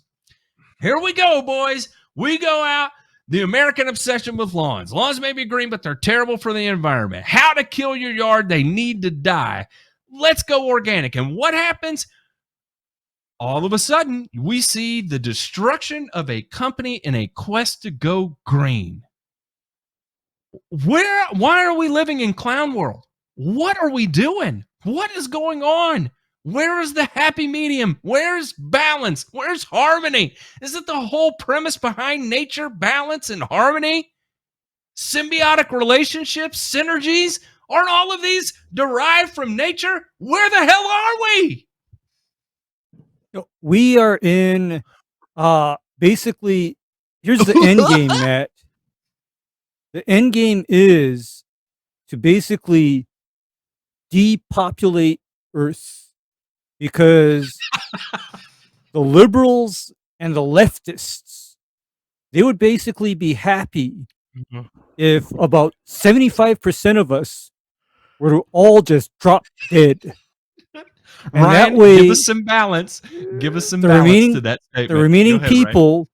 Here we go, boys. We go out. The American obsession with lawns. Lawns may be green, but they're terrible for the environment. How to kill your yard. They need to die. Let's go organic. And what happens? All of a sudden, we see the destruction of a company in a quest to go green. Why are we living in clown world? What are we doing? What is going on? Where is the happy medium? Where's balance? Where's harmony? Isn't the whole premise behind nature balance and harmony? Symbiotic relationships, synergies? Aren't all of these derived from nature? Where the hell are we? We are in basically, here's the end game, Matt. The end game is to basically depopulate Earth, because the liberals and the leftists, they would basically be happy if about 75% of us were to all just drop dead. And Ryan, that way, give us some balance. Give us some balance to that statement. The remaining people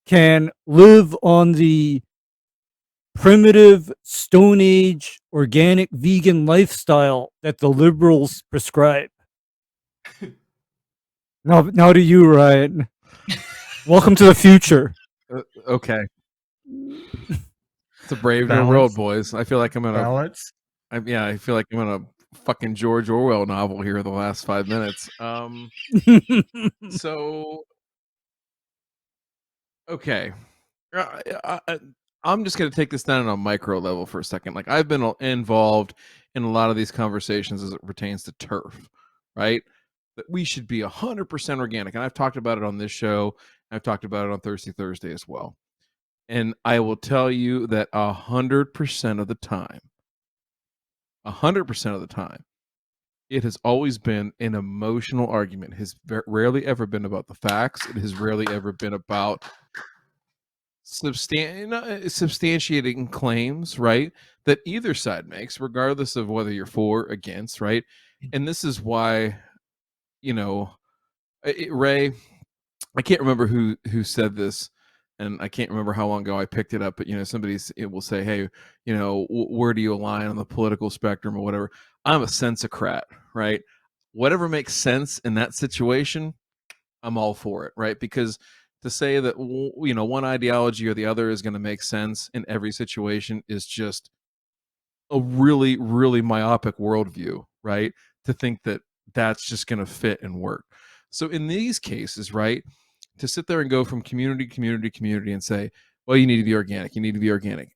can live on the primitive Stone Age organic vegan lifestyle that the liberals prescribe. Now to you, Ryan. Welcome to the future. Okay. It's a brave new world, boys. I feel like I'm in balance. I feel like I'm in a fucking George Orwell novel here the last 5 minutes. So okay. I'm just going to take this down on a micro level for a second. Like, I've been involved in a lot of these conversations as it pertains to turf, right? That we should be 100% organic. And I've talked about it on this show. I've talked about it on Thirsty Thursday as well. And I will tell you that 100% of the time, it has always been an emotional argument. It has rarely ever been about the facts. It has rarely ever been about substantiating claims, right, that either side makes, regardless of whether you're for or against, right? And this is why, Ray, I can't remember who said this, and I can't remember how long ago I picked it up, but it will say, hey, where do you align on the political spectrum or whatever? I'm a sensocrat, right? Whatever makes sense in that situation, I'm all for it, right? Because to say that one ideology or the other is going to make sense in every situation is just a really, really myopic worldview, right? To think that that's just going to fit and work. So in these cases, right, to sit there and go from community to community and say, well, you need to be organic. You need to be organic.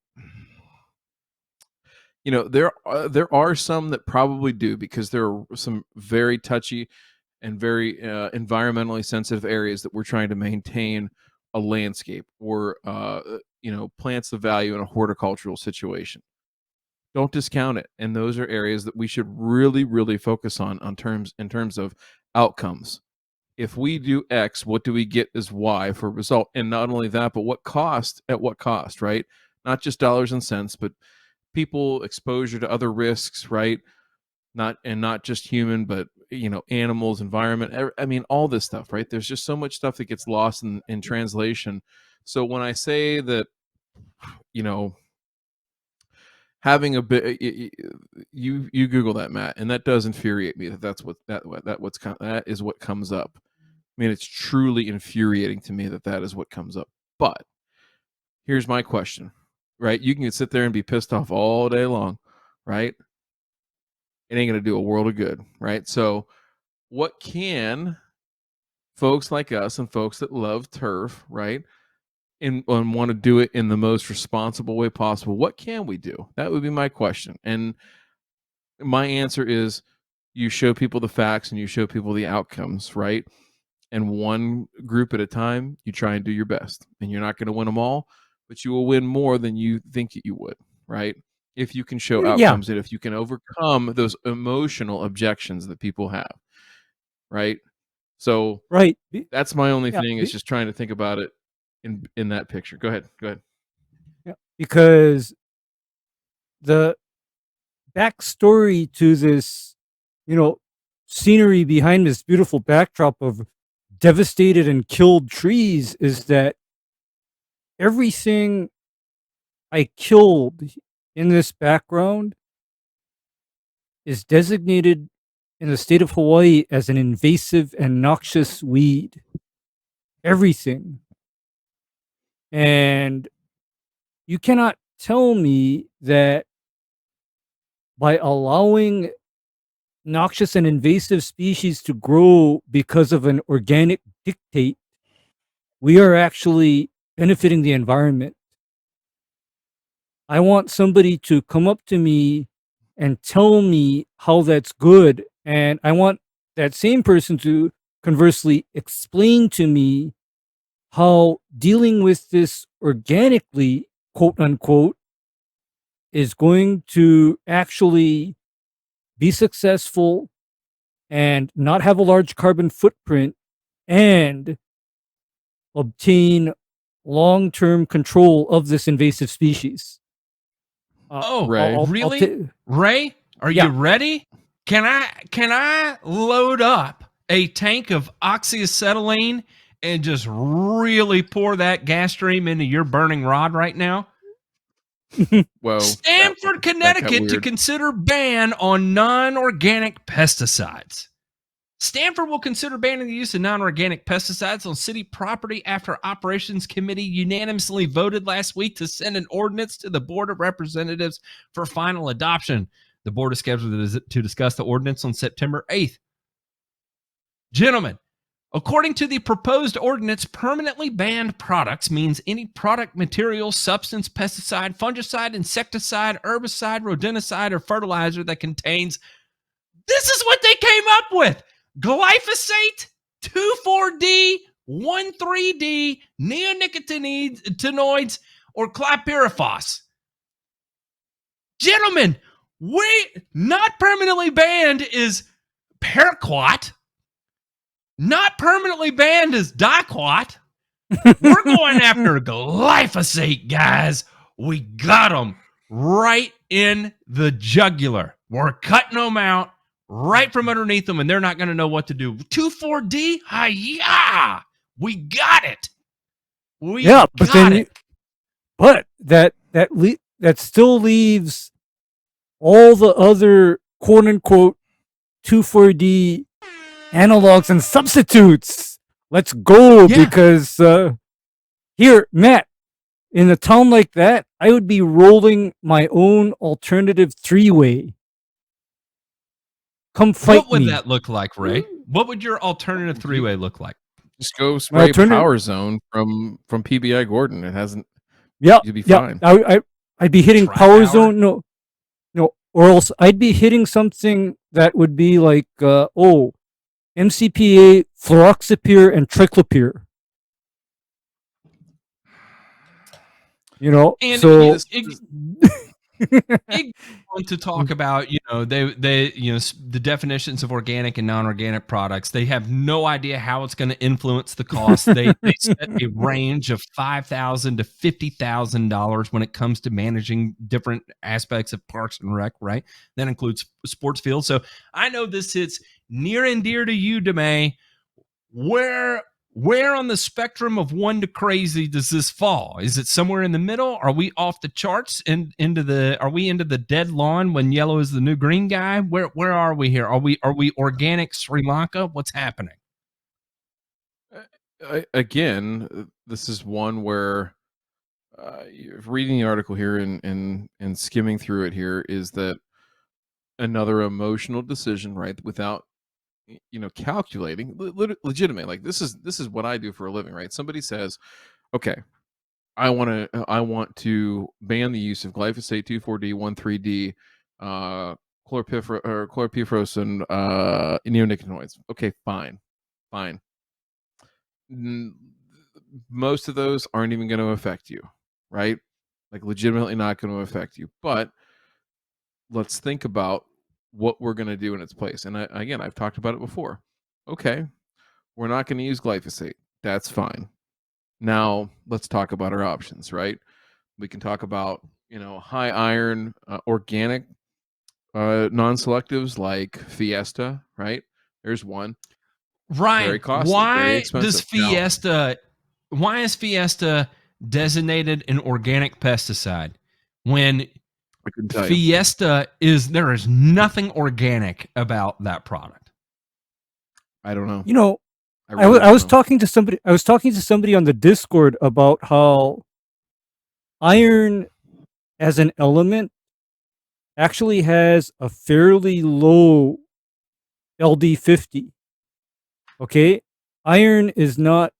There are some that probably do, because there are some very touchy and very environmentally sensitive areas that we're trying to maintain a landscape or plants of value in a horticultural situation. Don't discount it. And those are areas that we should really, really focus on in terms of outcomes. If we do X, what do we get as Y for result? And not only that, but at what cost, right? Not just dollars and cents, but people exposure to other risks, right? Not just human, but animals, environment. I mean, all this stuff, right? There's just so much stuff that gets lost in translation. So when I say that, having a bit, you Google that, Matt, and that does infuriate me. That is what comes up. I mean, it's truly infuriating to me that is what comes up. But here's my question, right? You can sit there and be pissed off all day long, right? It ain't going to do a world of good, right? So what can folks like us and folks that love turf, right, and want to do it in the most responsible way possible, what can we do? That would be my question. And my answer is you show people the facts and you show people the outcomes, right? And one group at a time, you try and do your best. And you're not going to win them all, but you will win more than you think that you would, right? If you can show outcomes and if you can overcome those emotional objections that people have, right? So that's my only thing is just trying to think about it in that picture. Go ahead. Yeah, because the backstory to this, scenery behind this beautiful backdrop of devastated and killed trees is that everything I killed in this background is designated in the state of Hawaii as an invasive and noxious weed. Everything. And you cannot tell me that by allowing noxious and invasive species to grow because of an organic dictate, we are actually benefiting the environment. I want somebody to come up to me and tell me how that's good. And I want that same person to conversely explain to me how dealing with this organically, quote unquote, is going to actually be successful and not have a large carbon footprint and obtain long-term control of this invasive species. Ray. Really? Ray, are you ready? Can I load up a tank of oxyacetylene and just really pour that gas stream into your burning rod right now? Well, Stamford, Connecticut to consider ban on non-organic pesticides. Stanford will consider banning the use of non-organic pesticides on city property after Operations Committee unanimously voted last week to send an ordinance to the Board of Representatives for final adoption. The board is scheduled to discuss the ordinance on September 8th. Gentlemen, according to the proposed ordinance, permanently banned products means any product, material, substance, pesticide, fungicide, insecticide, herbicide, rodenticide, or fertilizer that contains, this is what they came up with, glyphosate, 2,4-D, 1,3-D, neonicotinoids, or clopyrifos. Gentlemen, not permanently banned is paraquat. Not permanently banned is diquat. We're going after glyphosate, guys. We got them right in the jugular. We're cutting them out right from underneath them, and they're not going to know what to do. 2,4-D? Hi-ya! We got it. But that still leaves all the other quote-unquote 2,4-D analogs and substitutes. Let's go, because here, Matt, in a town like that, I would be rolling my own alternative three-way. Come fight me. What would that look like, Ray? What would your alternative three-way look like? Just go spray Power Zone from PBI Gordon. It hasn't. You'd be fine. I'd be hitting Power Zone. No, or else I'd be hitting something that would be like, MCPA, fluroxapyr, and triclopyr. And so Big one to talk about, they the definitions of organic and non-organic products. They have no idea how it's going to influence the cost. They set a range of $5,000 to $50,000 when it comes to managing different aspects of Parks and Rec. Right, that includes sports fields. So I know this hits near and dear to you, DeMay. Where on the spectrum of 1 to crazy does this fall? Is it somewhere in the middle? Are we off the charts and are we into the dead lawn when yellow is the new green guy? Where are we here? Are we organic Sri Lanka? What's happening? Again, this is one where reading the article here and skimming through it here is that another emotional decision, right? Without calculating legitimate. Like this is what I do for a living, right? Somebody says, okay, I want to ban the use of glyphosate, 2,4-D, 1,3-D, chlorpyrifos, and neonicotinoids. Okay, fine. Most of those aren't even going to affect you, right? Like legitimately not going to affect you. But let's think about what we're going to do in its place. And again, I've talked about it before. Okay, we're not going to use glyphosate. That's fine. Now let's talk about our options, right? We can talk about, high iron, organic, non-selectives like Fiesta, right? There's one. Ryan, Very costly, very expensive. Why is Fiesta designated an organic pesticide when I couldn't tell you. Fiesta there is nothing organic about that product? I don't know. I was talking to somebody. I was talking to somebody on the Discord about how iron as an element actually has a fairly low LD50. Okay, iron is not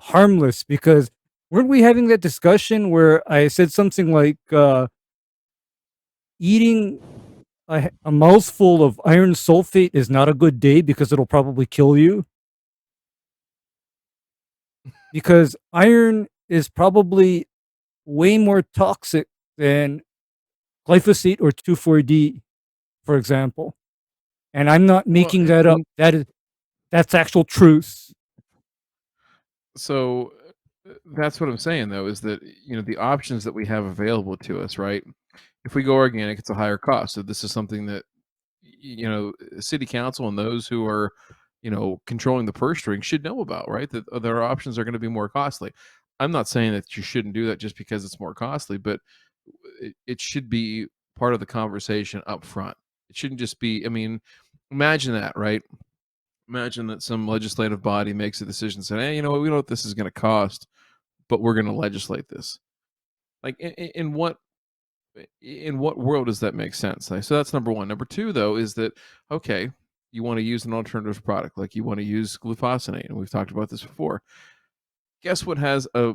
harmless because weren't we having that discussion where I said something like eating a mouthful of iron sulfate is not a good day because it'll probably kill you? Because iron is probably way more toxic than glyphosate or 2,4-D, for example. And I'm not making that up. That's actual truth. So that's what I'm saying, though, is that the options that we have available to us, right? If we go organic, it's a higher cost. So this is something that city council and those who are controlling the purse string should know about, right? That their options are going to be more costly. I'm not saying that you shouldn't do that just because it's more costly, but it should be part of the conversation up front. It shouldn't just be, imagine that, right? Imagine that some legislative body makes a decision saying, hey, we know what this is going to cost, but we're going to legislate this. Like in what world does that make sense? So that's number one. Number two, though, is that, okay, you want to use an alternative product, like you want to use glufosinate, and we've talked about this before. Guess what has a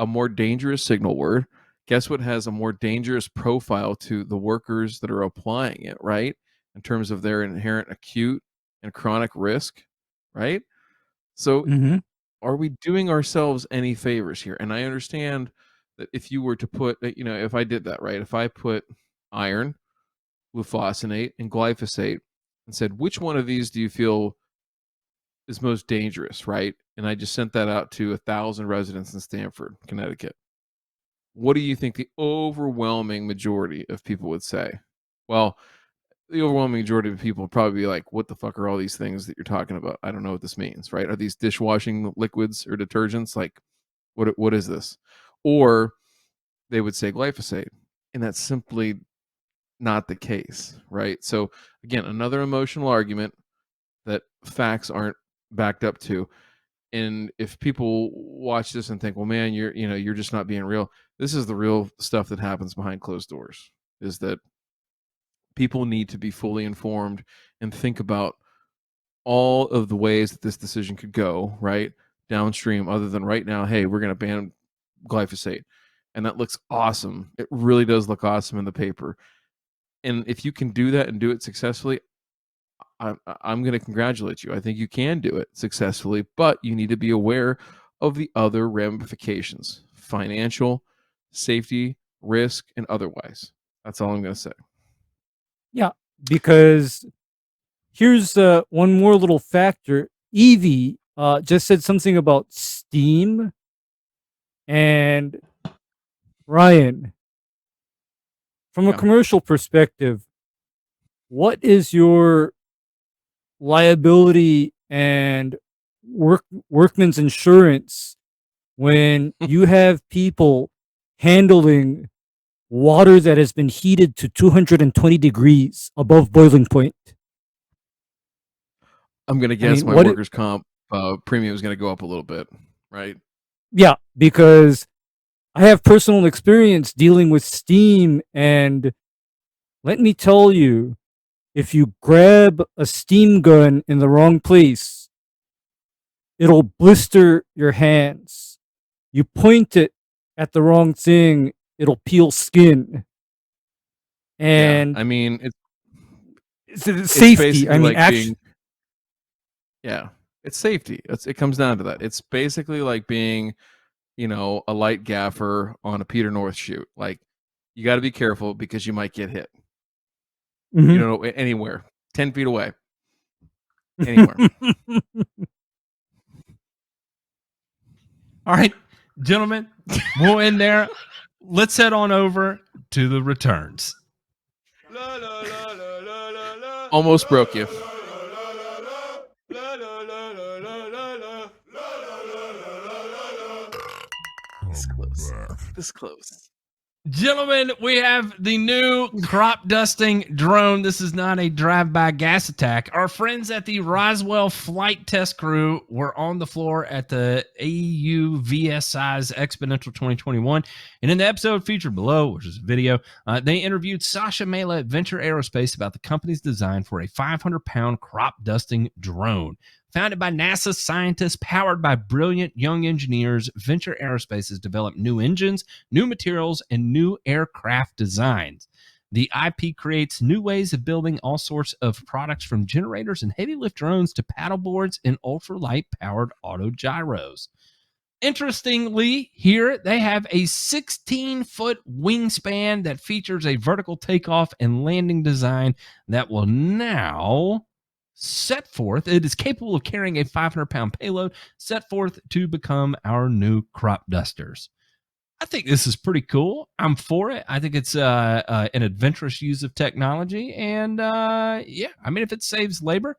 more dangerous signal word? Guess what has a more dangerous profile to the workers that are applying it, right? In terms of their inherent acute and chronic risk, right? So are we doing ourselves any favors here? And I understand that if you were to put, if I did that, right? If I put iron, glufosinate, and glyphosate and said, which one of these do you feel is most dangerous, right? And I just sent that out to 1,000 residents in Stamford, Connecticut. What do you think the overwhelming majority of people would say? Well, the overwhelming majority of people would probably be like, what the fuck are all these things that you're talking about? I don't know what this means, right? Are these dishwashing liquids or detergents? Like, what is this? Or they would say glyphosate. And that's simply not the case, right? So again, another emotional argument that facts aren't backed up to. And if people watch this and think, well, man, you're just not being real. This is the real stuff that happens behind closed doors, is that people need to be fully informed and think about all of the ways that this decision could go, right? Downstream, other than right now, hey, we're going to ban glyphosate. And that looks awesome. It really does look awesome in the paper. And if you can do that and do it successfully, I'm going to congratulate you. I think you can do it successfully, but you need to be aware of the other ramifications: financial, safety, risk, and otherwise. That's all I'm going to say. Yeah, because here's one more little factor. Evie just said something about steam, and Ryan, from a Yeah. commercial perspective, what is your liability and workman's insurance when you have people handling water that has been heated to 220 degrees above boiling point? I'm going to guess my workers' comp premium is going to go up a little bit, right? Yeah, because I have personal experience dealing with steam, and let me tell you, if you grab a steam gun in the wrong place, it'll blister your hands. You point it at the wrong thing, it'll peel skin. And yeah, I mean, it's it's safety. basically I mean, like actually, yeah, it's safety. It comes down to that. It's basically like being, a light gaffer on a Peter North shoot. Like, you got to be careful because you might get hit. You don't know anywhere, 10 feet away, anywhere. All right, gentlemen, we'll end there. Let's head on over to the returns. Almost broke you. This close. Gentlemen, we have the new crop dusting drone. This is not a drive-by gas attack. Our friends at the Roswell Flight Test Crew were on the floor at the AUVSI's Exponential 2021. And in the episode featured below, which is a video, they interviewed Sasha Mela at Venture Aerospace about the company's design for a 500-pound crop dusting drone. Founded by NASA scientists, powered by brilliant young engineers, Venture Aerospace has developed new engines, new materials, and new aircraft designs. The IP creates new ways of building all sorts of products, from generators and heavy lift drones to paddleboards and ultralight powered auto gyros. Interestingly, here they have a 16-foot wingspan that features a vertical takeoff and landing design that will now set forth. It is capable of carrying a 500-pound payload, set forth to become our new crop dusters. I think this is pretty cool. I'm for it. I think it's an adventurous use of technology. And yeah, I mean, if it saves labor,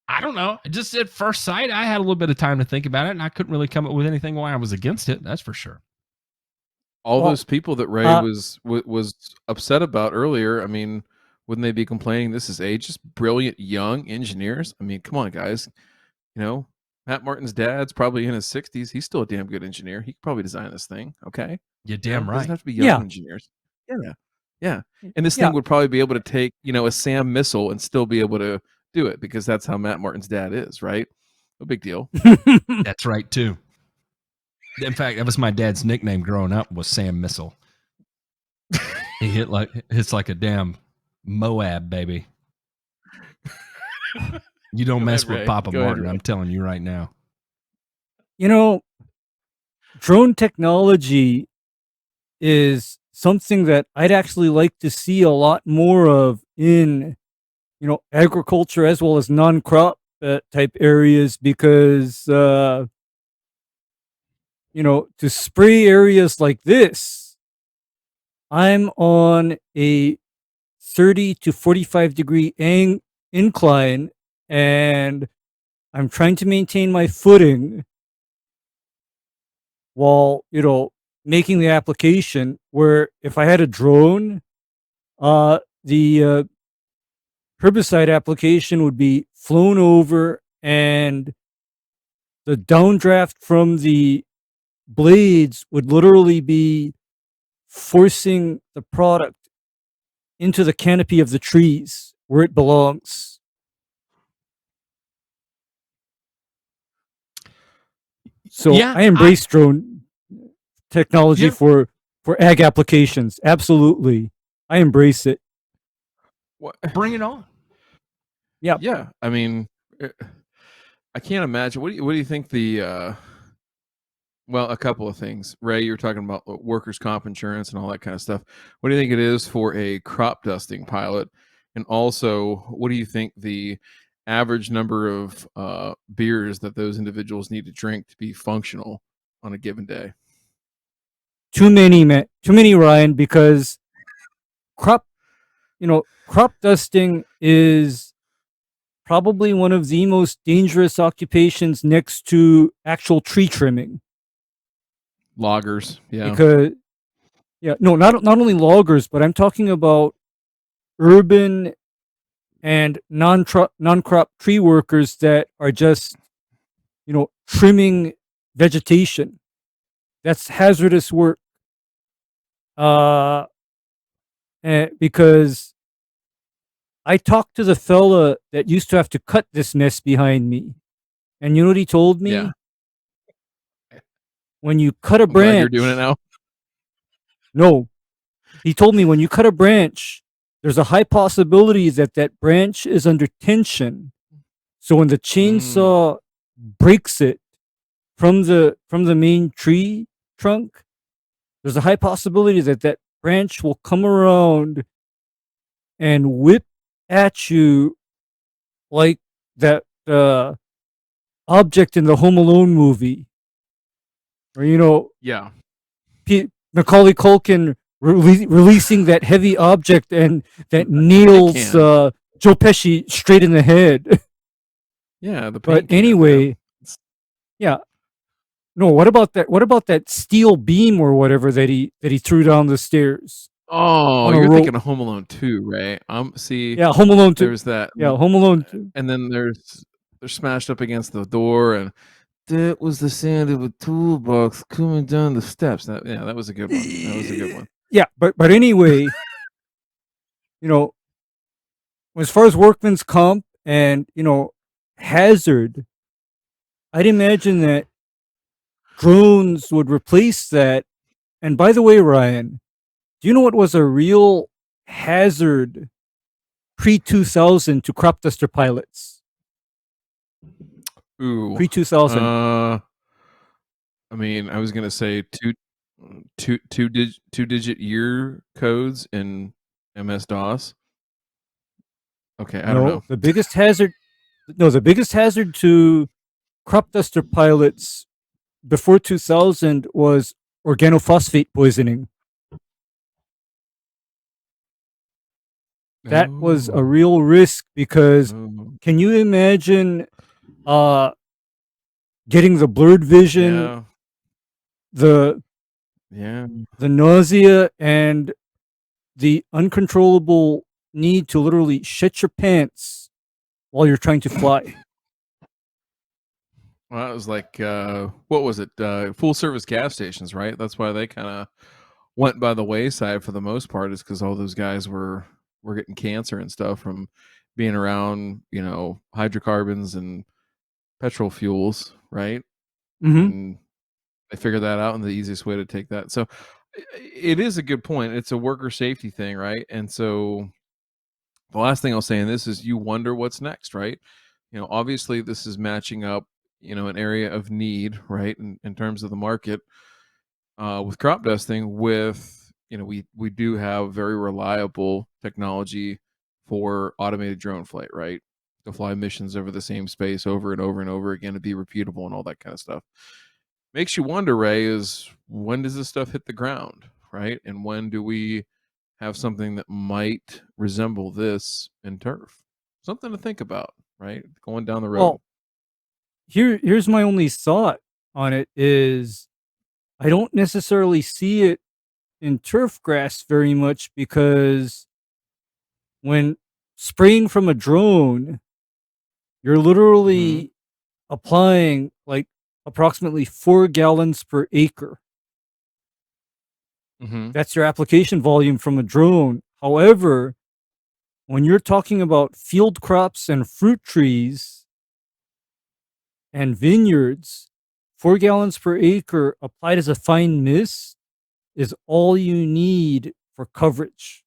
I don't know. Just at first sight, I had a little bit of time to think about it, and I couldn't really come up with anything why I was against it. That's for sure. All those people that Ray was upset about earlier, I mean, wouldn't they be complaining this is just brilliant young engineers? I mean, come on, guys. Matt Martin's dad's probably in his 60s. He's still a damn good engineer. He could probably design this thing. Okay. You're damn right. Doesn't have to be young engineers. Yeah. And this thing would probably be able to take, a SAM missile and still be able to do it, because that's how Matt Martin's dad is, right? No big deal. That's right, too. In fact, that was my dad's nickname growing up, was Sam Missile. He hits like a damn Moab, baby. You don't mess with Papa Martin, I'm telling you right now. Drone technology is something that I'd actually like to see a lot more of in, agriculture as well as non-crop type areas, because, to spray areas like this, I'm on a 30 to 45 degree incline, and I'm trying to maintain my footing while, making the application, where if I had a drone, the herbicide application would be flown over, and the downdraft from the blades would literally be forcing the product into the canopy of the trees where it belongs. So yeah, I embrace drone technology for ag applications. Absolutely. I embrace it. Bring it on. Yeah. Yeah. I mean, I can't imagine. What do you think the Well, a couple of things. Ray, you're talking about workers' comp insurance and all that kind of stuff. What do you think it is for a crop dusting pilot? And also, what do you think the average number of beers that those individuals need to drink to be functional on a given day? Too many, Ryan, because crop dusting is probably one of the most dangerous occupations next to actual tree trimming. Loggers, yeah. Because not only loggers, but I'm talking about urban and non-crop tree workers that are just trimming vegetation. That's hazardous work. Because I talked to the fella that used to have to cut this mess behind me, and you know what he told me? Yeah. When you cut a I'm glad branch, you're doing it now. no, he told me when you cut a branch, there's a high possibility that that branch is under tension. So when the chainsaw breaks it from the main tree trunk, there's a high possibility that that branch will come around and whip at you like that object in the Home Alone movie, or Yeah. Macaulay Culkin releasing that heavy object and that nails Joe Pesci straight in the head. Yeah, the But paint can, anyway, man. yeah. No, what about that steel beam or whatever that he threw down the stairs? Oh, on a you're rope. thinking of Home Alone 2, Ray. See, Yeah, Home Alone 2. there's that. Yeah, Home Alone 2. And then they're smashed up against the door, and that was the sound of a toolbox coming down the steps. That was a good one. That was a good one. Yeah, but anyway, as far as workman's comp and hazard, I'd imagine that drones would replace that. And by the way, Ryan, do you know what was a real hazard pre-2000 to crop duster pilots? Ooh. Pre-2000. I mean, I was gonna say two-digit year codes in MS DOS. Okay, I don't know. The biggest hazard to crop duster pilots before 2000 was organophosphate poisoning. That was a real risk because can you imagine getting the blurred vision, the nausea, and the uncontrollable need to literally shit your pants while you're trying to fly? Well, it was like what was it? Full service gas stations, right? That's why they kind of went by the wayside for the most part, is because all those guys were getting cancer and stuff from being around, hydrocarbons and petrol fuels, right? Mm-hmm. And they figured that out, and the easiest way to take that. So it is a good point. It's a worker safety thing, right? And so the last thing I'll say in this is you wonder what's next, right? Obviously this is matching up, an area of need, right? In terms of the market, with crop dusting, with, we do have very reliable technology for automated drone flight, right? To fly missions over the same space over and over and over again, to be repeatable and all that kind of stuff. Makes you wonder, Ray, is when does this stuff hit the ground, right? And when do we have something that might resemble this in turf? Something to think about, right? Going down the road. Well, here's my only thought on it is I don't necessarily see it in Turfgrass very much, because when spraying from a drone, you're literally applying like approximately 4 gallons per acre. That's your application volume from a drone. However, when you're talking about field crops and fruit trees and vineyards, 4 gallons per acre applied as a fine mist is all you need for coverage.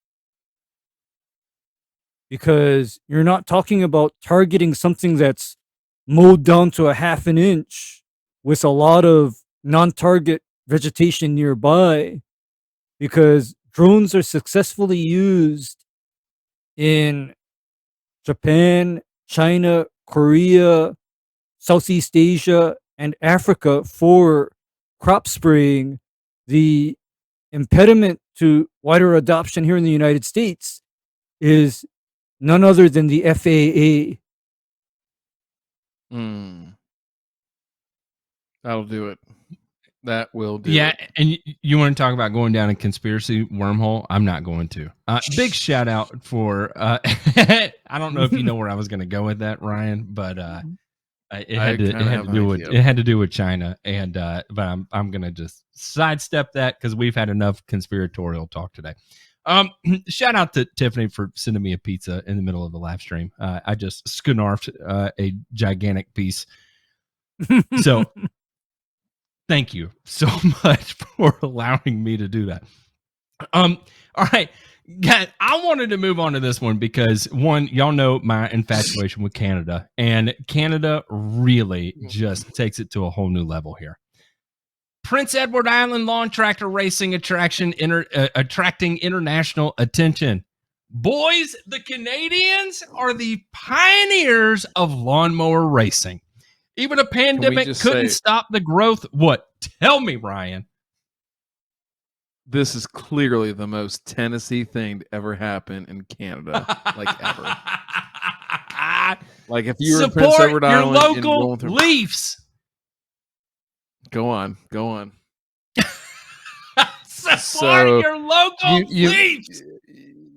Because you're not talking about targeting something that's mowed down to a half an inch with a lot of non-target vegetation nearby, because drones are successfully used in Japan, China, Korea, Southeast Asia, and Africa for crop spraying. The impediment to wider adoption here in the United States is none other than the FAA. That'll do it. That will do Yeah, it. and you want to talk about going down a conspiracy wormhole? I'm not going to. Big shout out for I don't know if you know where I was going to go with that, Ryan, but it had to do with China, and but I'm going to just sidestep that because we've had enough conspiratorial talk today. Shout out to Tiffany for sending me a pizza in the middle of the live stream. I just skunarfed a gigantic piece. So thank you so much for allowing me to do that. All right, guys, I wanted to move on to this one because one, y'all know my infatuation with Canada, and Canada really just takes it to a whole new level here. Prince Edward Island lawn tractor racing attracting international attention. Boys, the Canadians are the pioneers of lawnmower racing. Even a pandemic couldn't stop the growth. What? Tell me, Ryan. This is clearly the most Tennessee thing to ever happen in Canada, like ever. Like if you were in Prince Edward Island, your local Leafs. Go on. Support your local Leafs.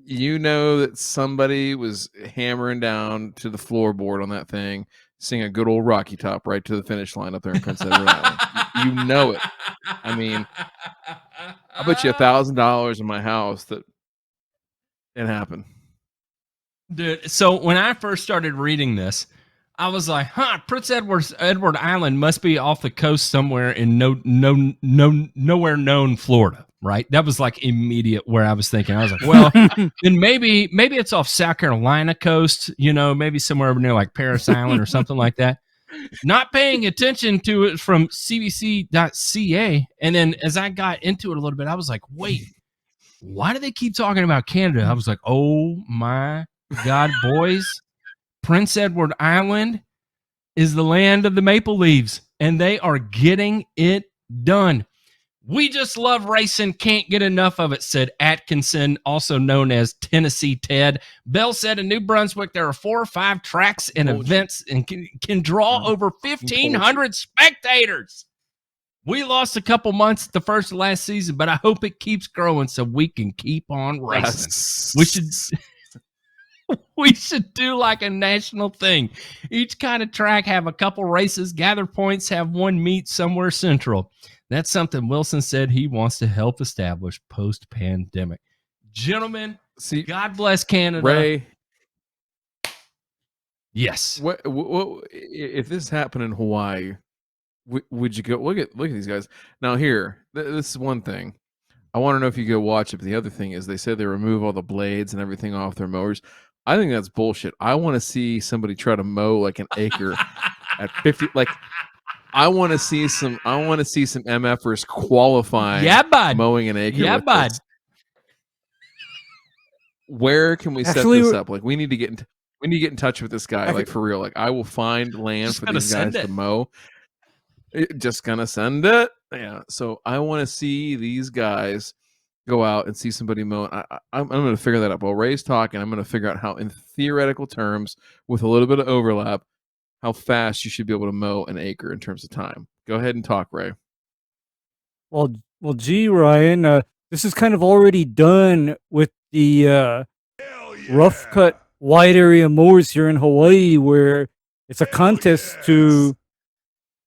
You know that somebody was hammering down to the floorboard on that thing, sing a good old Rocky Top right to the finish line up there in Prince Edward Island. You know it. I mean, I bet you $1,000 in my house that it happened. Dude, so when I first started reading this, I was like, Prince Edward Island must be off the coast somewhere in nowhere known Florida, right? That was like immediate where I was thinking. I was like, well, then maybe it's off South Carolina coast, maybe somewhere over near like Paris Island or something like that. Not paying attention to it from cbc.ca. And then as I got into it a little bit, I was like, wait, why do they keep talking about Canada? I was like, oh my God, boys. Prince Edward Island is the land of the maple leaves, and they are getting it done. We just love racing, can't get enough of it, said Atkinson, also known as Tennessee Ted. Bell said in New Brunswick there are 4 or 5 tracks and events and can draw over 1,500 spectators. We lost a couple months the first of last season, but I hope it keeps growing so we can keep on racing. We should do like a national thing. Each kind of track have a couple races, gather points, have one meet somewhere central. That's something Wilson said he wants to help establish post-pandemic. Gentlemen, God bless Canada. Ray. Yes. What if this happened in Hawaii? Would you go look at these guys? Now here, this is one thing. I want to know if you go watch it. But the other thing is they said they remove all the blades and everything off their mowers. I think that's bullshit. I want to see somebody try to mow like an acre at 50. Like, I want to see some MFers qualifying mowing an acre. Yeah, bud. This. Where can we set this up? Like, we need to get in touch with this guy. Like, for real. Like, I will find land for these guys to mow. Just gonna send it. Yeah. So I want to see these guys go out and see somebody mow. I'm going to figure that out. While Ray's talking, I'm going to figure out how, in theoretical terms, with a little bit of overlap, how fast you should be able to mow an acre in terms of time. Go ahead and talk, Ray. Well, gee, Ryan, this is kind of already done with the rough cut wide area mowers here in Hawaii, where it's a contest to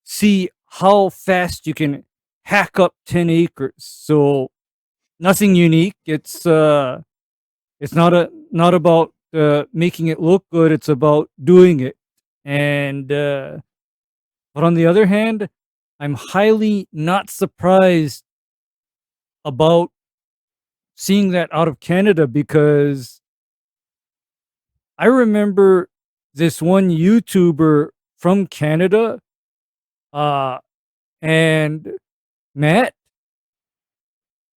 see how fast you can hack up 10 acres. So nothing unique. It's not about making it look good. It's about doing it. And but on the other hand, I'm highly not surprised about seeing that out of Canada, because I remember this one YouTuber from Canada, and Matt,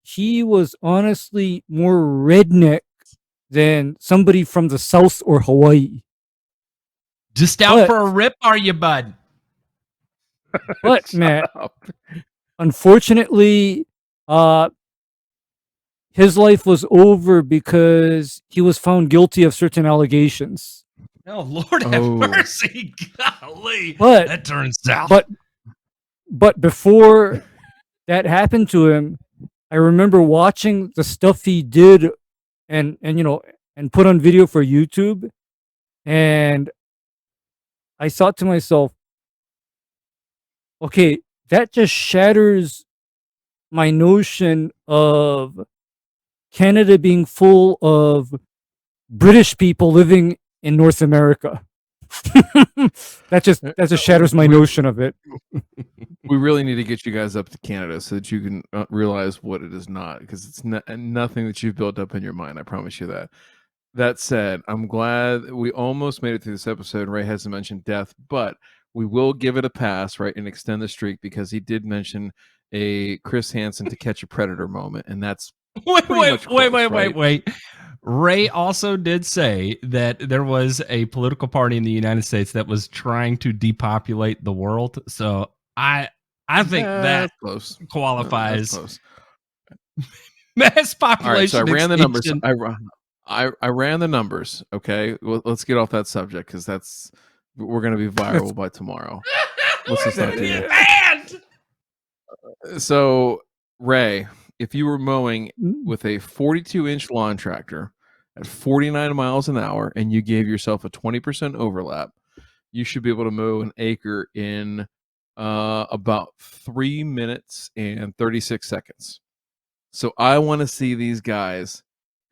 he was honestly more redneck than somebody from the South or Hawaii. Just out But- for a rip, are you, bud? But Shut Matt, up. unfortunately, his life was over because he was found guilty of certain allegations. Oh, Lord have Oh. mercy. Golly. But- that turns south. But before that happened to him, I remember watching the stuff he did and put on video for YouTube, and I thought to myself, okay, that just shatters my notion of Canada being full of British people living in North America. that just shatters my notion of it. We really need to get you guys up to Canada so that you can realize what it is not, because it's nothing that you've built up in your mind. I promise you that. That said, I'm glad we almost made it through this episode. Ray hasn't mentioned death, but we will give it a pass, right, and extend the streak, because he did mention a Chris Hansen to catch a predator moment, and that's Wait. Ray also did say that there was a political party in the United States that was trying to depopulate the world. So I think that close qualifies. close. Mass population. All right, so I ran the numbers. extinction. I ran the numbers. Okay, well, let's get off that subject, because we're going to be viral by tomorrow. Let's just not do that. Land! So, Ray, if you were mowing with a 42-inch lawn tractor at 49 miles an hour and you gave yourself a 20% overlap, you should be able to mow an acre in about 3 minutes and 36 seconds. So I want to see these guys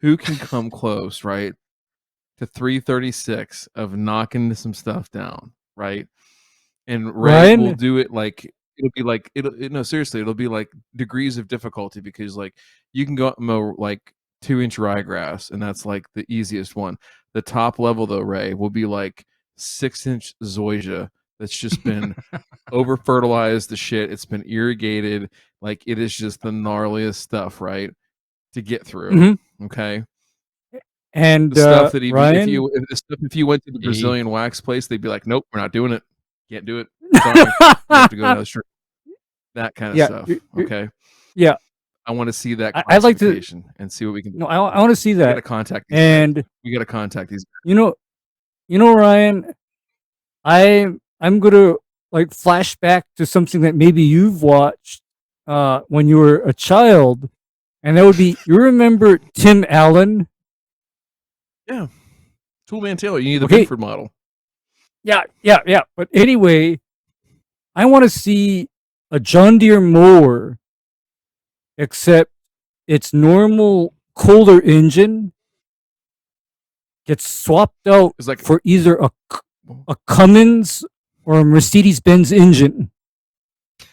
who can come close, right, to 336 of knocking some stuff down, right? And Ray will do it like it'll be like no, seriously, it'll be like degrees of difficulty, because like you can go out and mow like 2-inch ryegrass, and that's like the easiest one. The top level though, Ray, will be like 6-inch zoysia that's just been over fertilized the shit. It's been irrigated. Like, it is just the gnarliest stuff, right, to get through. Mhm. Okay. And The stuff that even Ryan, if you went to the Brazilian wax place, they'd be like, nope, we're not doing it. Can't do it. Sorry. You have to go another street. That kind of stuff. Okay. Yeah. I want to see that I'd like to and see what we can do. No, I want to see We got that. to contact these And guys. We got to contact these guys. You know, Ryan, I'm gonna like flash back to something that maybe you've watched when you were a child, and that would be, you remember Tim Allen? Yeah. Toolman Taylor, you need the Okay. Binford model. Yeah. But anyway, I want to see a John Deere mower, except its normal Kohler engine gets swapped out It's like for either a Cummins or a Mercedes-Benz engine.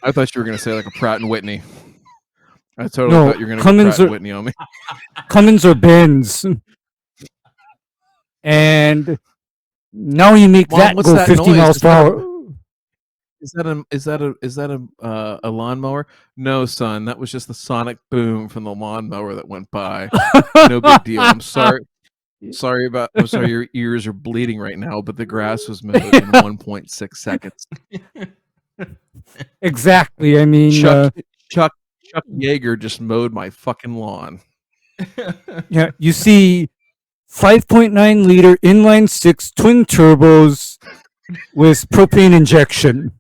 I thought you were going to say like a Pratt and Whitney. I totally No, thought you were going to Cummins Pratt and are- Whitney on me. Cummins or Benz. And now you make Mom, that what's go that 50 noise? miles Is per that- hour. Is that a lawnmower? No, son, that was just the sonic boom from the lawnmower that went by. No big deal. I'm sorry. I'm sorry your ears are bleeding right now, but the grass was mowed in 1.6 seconds. Exactly. I mean, Chuck Yeager just mowed my fucking lawn. yeah, you see 5.9 liter inline 6 twin turbos with propane injection.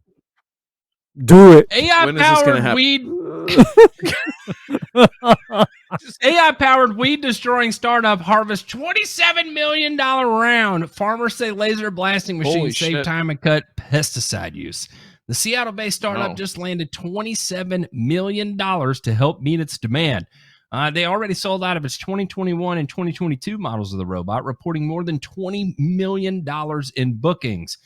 Do it. When is this gonna AI-powered happen? weed. AI-powered weed destroying startup harvest $27 million round. Farmers say laser blasting Holy machines save shit. time and cut pesticide use. The Seattle-based startup Wow. just landed $27 million to help meet its demand. They already sold out of its 2021 and 2022 models of the robot, reporting more than $20 million in bookings.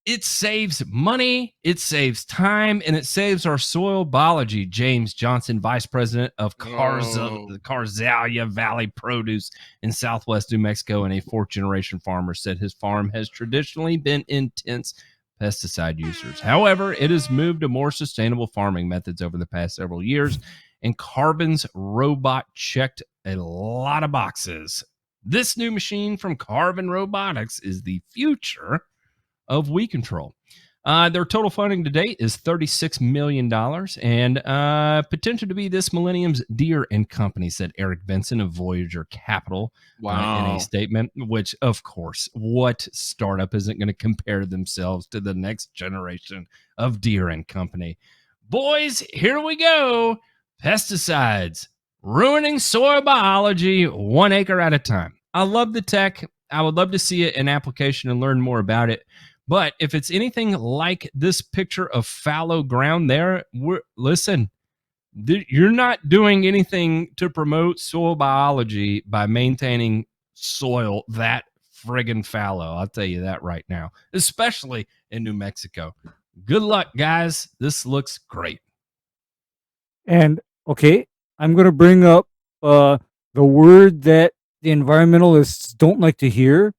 It saves money, it saves time, and it saves our soil biology. James Johnson, vice president of Carzalia Valley Produce in southwest New Mexico and a fourth-generation farmer, said his farm has traditionally been intense pesticide users. However, it has moved to more sustainable farming methods over the past several years, and Carbon's robot checked a lot of boxes. This new machine from Carbon Robotics is the future of weed control. Their total funding to date is $36 million and potential to be this millennium's Deere and Company, said Eric Benson of Voyager Capital in Wow. a statement, which, of course, what startup isn't going to compare themselves to the next generation of Deere and Company? Boys, here we go. Pesticides, ruining soil biology 1 acre at a time. I love the tech. I would love to see it in application and learn more about it. But if it's anything like this picture of fallow ground there, listen, you're not doing anything to promote soil biology by maintaining soil that friggin' fallow. I'll tell you that right now, especially in New Mexico. Good luck, guys. This looks great. And okay, I'm going to bring up the word that the environmentalists don't like to hear,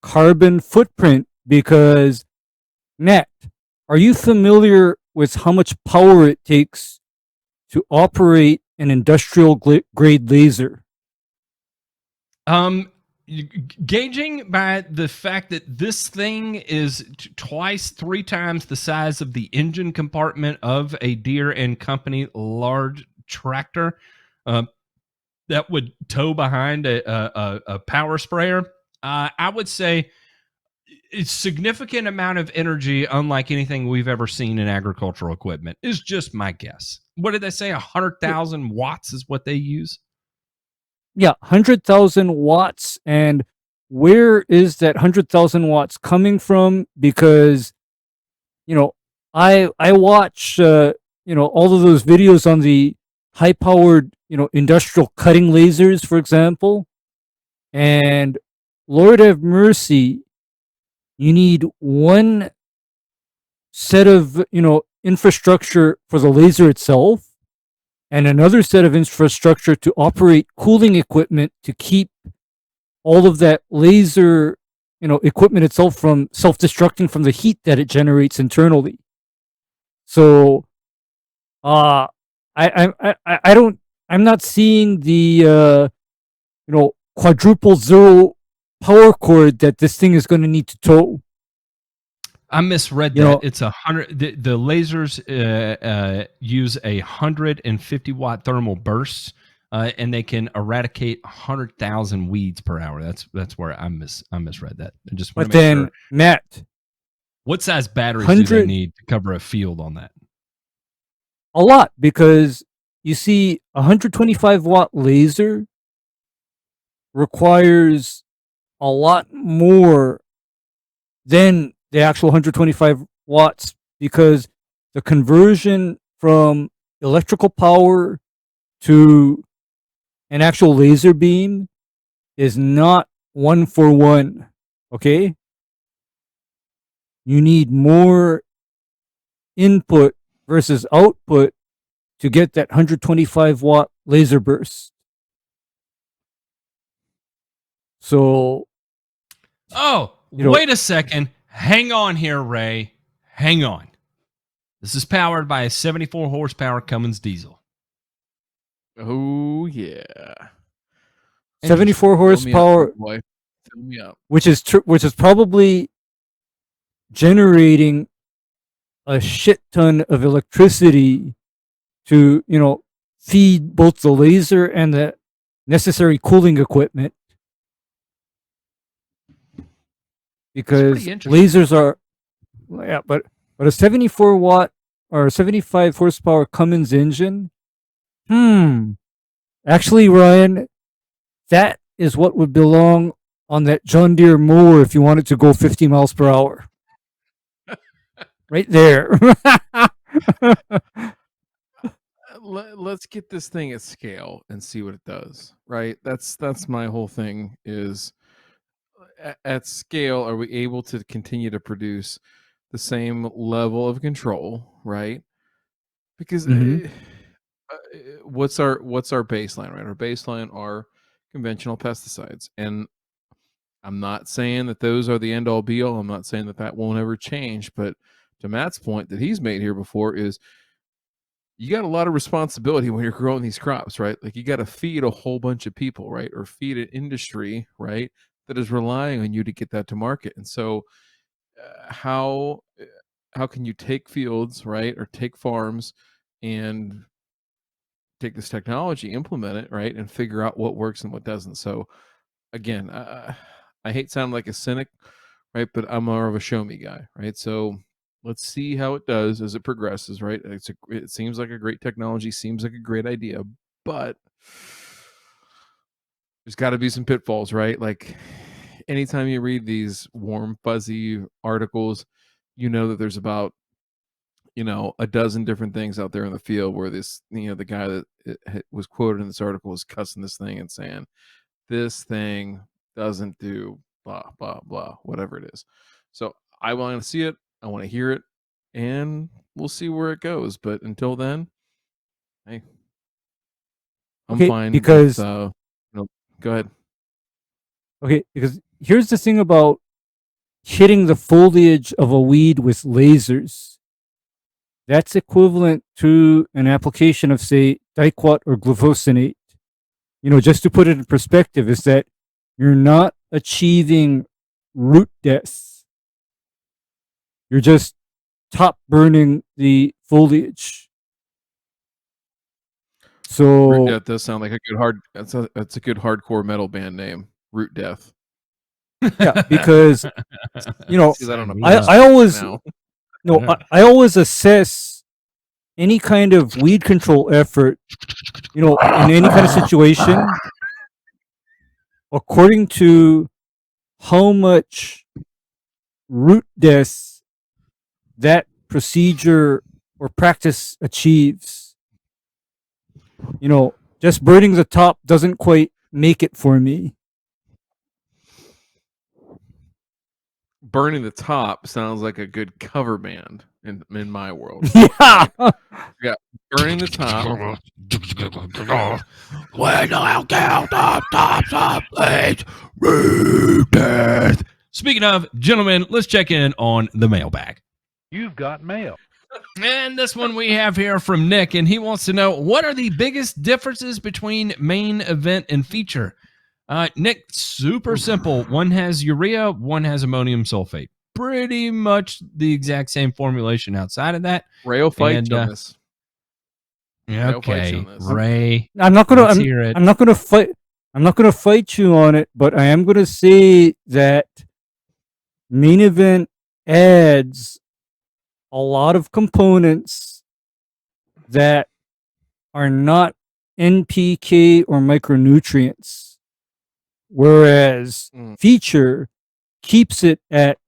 carbon footprint, because Nat, are you familiar with how much power it takes to operate an industrial grade laser? Gauging by the fact that this thing is twice, 3 times the size of the engine compartment of a Deere and Company large tractor that would tow behind a power sprayer, I would say it's significant amount of energy, unlike anything we've ever seen in agricultural equipment, is just my guess. What did they say? 100,000 watts is what they use? Yeah, 100,000 watts. And where is that 100,000 watts coming from? Because, I watch, all of those videos on the high powered, industrial cutting lasers, for example. And Lord have mercy, you need one set of, infrastructure for the laser itself, and another set of infrastructure to operate cooling equipment to keep all of that laser, equipment itself from self-destructing from the heat that it generates internally. So, I'm not seeing the, quadruple zero power cord that this thing is going to need to tow. I misread that. It's 100. The lasers use 150 watt thermal bursts, and they can eradicate 100,000 weeds per hour. That's where I misread that. I just want to make sure. Matt, what size batteries do they need to cover a field on that? A lot, because you see, 125 watt laser requires a lot more than the actual 125 watts, because the conversion from electrical power to an actual laser beam is not 1-for-1. Okay? You need more input versus output to get that 125 watt laser burst. So, wait a second. Hang on here, Ray. Hang on. This is powered by a 74 horsepower Cummins diesel. Oh, yeah. 74 horsepower, Fill me up. which is probably generating a shit ton of electricity to, feed both the laser and the necessary cooling equipment. Because lasers are, but a 74 watt or 75 horsepower Cummins engine, actually, Ryan, that is what would belong on that John Deere mower if you wanted to go 50 miles per hour. Right there. Let's get this thing at scale and see what it does, right? That's my whole thing is, at scale, are we able to continue to produce the same level of control, right? Because what's our baseline, right? Our baseline are conventional pesticides, and I'm not saying that those are the end all be all. I'm not saying that that won't ever change. But to Matt's point that he's made here before is you got a lot of responsibility when you're growing these crops, right? Like you got to feed a whole bunch of people, right? Or feed an industry, right? That is relying on you to get that to market. And so how can you take fields, right? Or take farms and take this technology, implement it, right? And figure out what works and what doesn't. So again, I hate sounding like a cynic, right? But I'm more of a show me guy, right? So let's see how it does as it progresses, right? It seems like a great technology, seems like a great idea, but there's got to be some pitfalls, right? Like anytime you read these warm, fuzzy articles, you know that there's about a dozen different things out there in the field where this, the guy that was quoted in this article was cussing this thing and saying, this thing doesn't do blah, blah, blah, whatever it is. So I want to see it. I want to hear it, and we'll see where it goes. But until then, hey, I'm Okay, fine because with, go ahead. okay, because here's the thing about hitting the foliage of a weed with lasers. That's equivalent to an application of, say, diquat or glufosinate. Just to put it in perspective, is that you're not achieving root death. You're just top burning the foliage. So Root Death does sound like a good that's a good hardcore metal band name. Root Death. yeah, because Because I don't know. I always now. I always assess any kind of weed control effort, in any kind of situation, according to how much root death that procedure or practice achieves. Just burning the top doesn't quite make it for me. Burning the Top sounds like a good cover band in my world. Yeah. Yeah, Burning the Top. When I'll count the tops of age, root death. Speaking of, gentlemen, let's check in on the mailbag. You've got mail. And this one we have here from Nick, and he wants to know, what are the biggest differences between main event and feature? Nick, super simple. One has urea, one has ammonium sulfate. Pretty much the exact same formulation outside of that. Ray will fight you on this. Okay, Ray. I'm not gonna. let's hear it. I'm not gonna fight. I'm not gonna fight you on it, but I am gonna say that main event adds a lot of components that are not NPK or micronutrients, whereas feature keeps it at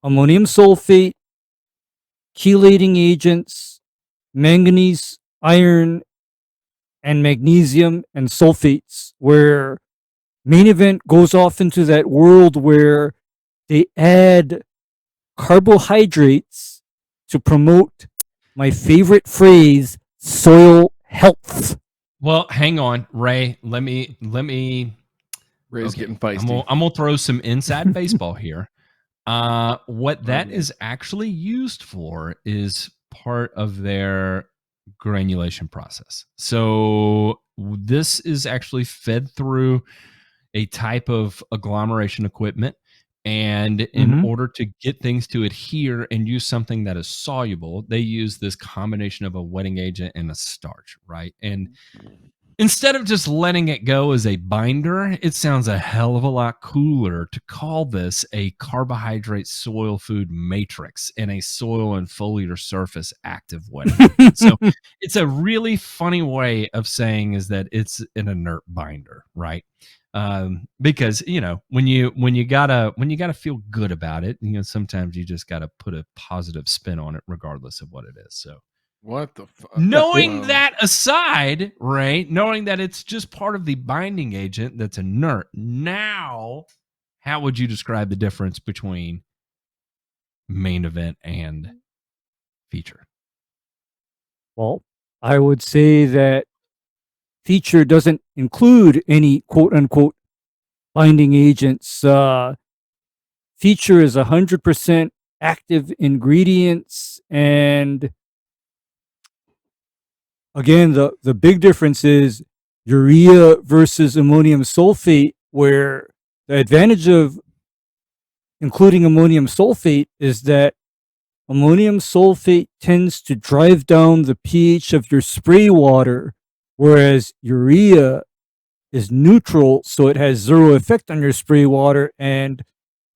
ammonium sulfate, chelating agents, manganese, iron, and magnesium and sulfates, where main event goes off into that world where they add carbohydrates to promote my favorite phrase, soil health. Well, hang on, Ray. Let me. Ray's getting feisty. I'm gonna throw some inside baseball here. What that is actually used for is part of their granulation process. So this is actually fed through a type of agglomeration equipment. And in order to get things to adhere and use something that is soluble, they use this combination of a wetting agent and a starch, right? And instead of just letting it go as a binder, it sounds a hell of a lot cooler to call this a carbohydrate soil food matrix and a soil and foliar surface active wetting. So it's a really funny way of saying is that it's an inert binder, right? Because when you gotta feel good about it, sometimes you just gotta put a positive spin on it, regardless of what it is. So. What the fuck? Knowing that aside, right? Knowing that it's just part of the binding agent that's inert. Now, how would you describe the difference between main event and feature? Well, I would say that feature doesn't include any quote unquote binding agents. Feature is 100% active ingredients, and again, the big difference is urea versus ammonium sulfate, where the advantage of including ammonium sulfate is that ammonium sulfate tends to drive down the pH of your spray water, whereas urea is neutral, so it has zero effect on your spray water. And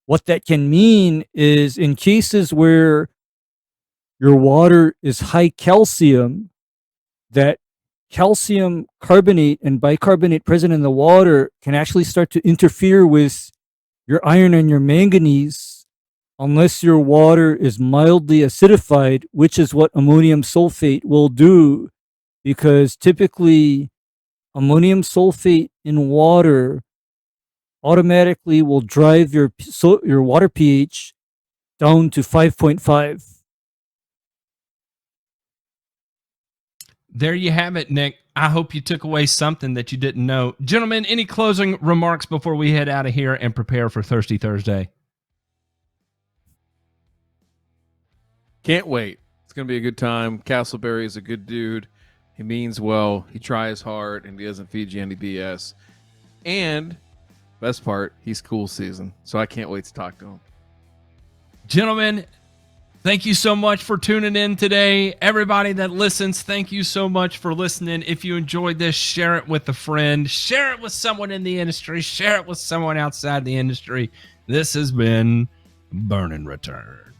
what that can mean is in cases where your water is high calcium, that calcium carbonate and bicarbonate present in the water can actually start to interfere with your iron and your manganese unless your water is mildly acidified, which is what ammonium sulfate will do, because typically ammonium sulfate in water automatically will drive your water pH down to 5.5. There you have it, Nick. I hope you took away something that you didn't know. Gentlemen, any closing remarks before we head out of here and prepare for Thirsty Thursday? Can't wait. It's going to be a good time. Castleberry is a good dude. He means well. He tries hard, and he doesn't feed you any BS. And best part, he's cool season. So I can't wait to talk to him. Gentlemen, thank you so much for tuning in today. Everybody that listens, thank you so much for listening. If you enjoyed this, share it with a friend. Share it with someone in the industry. Share it with someone outside the industry. This has been Burn and Return.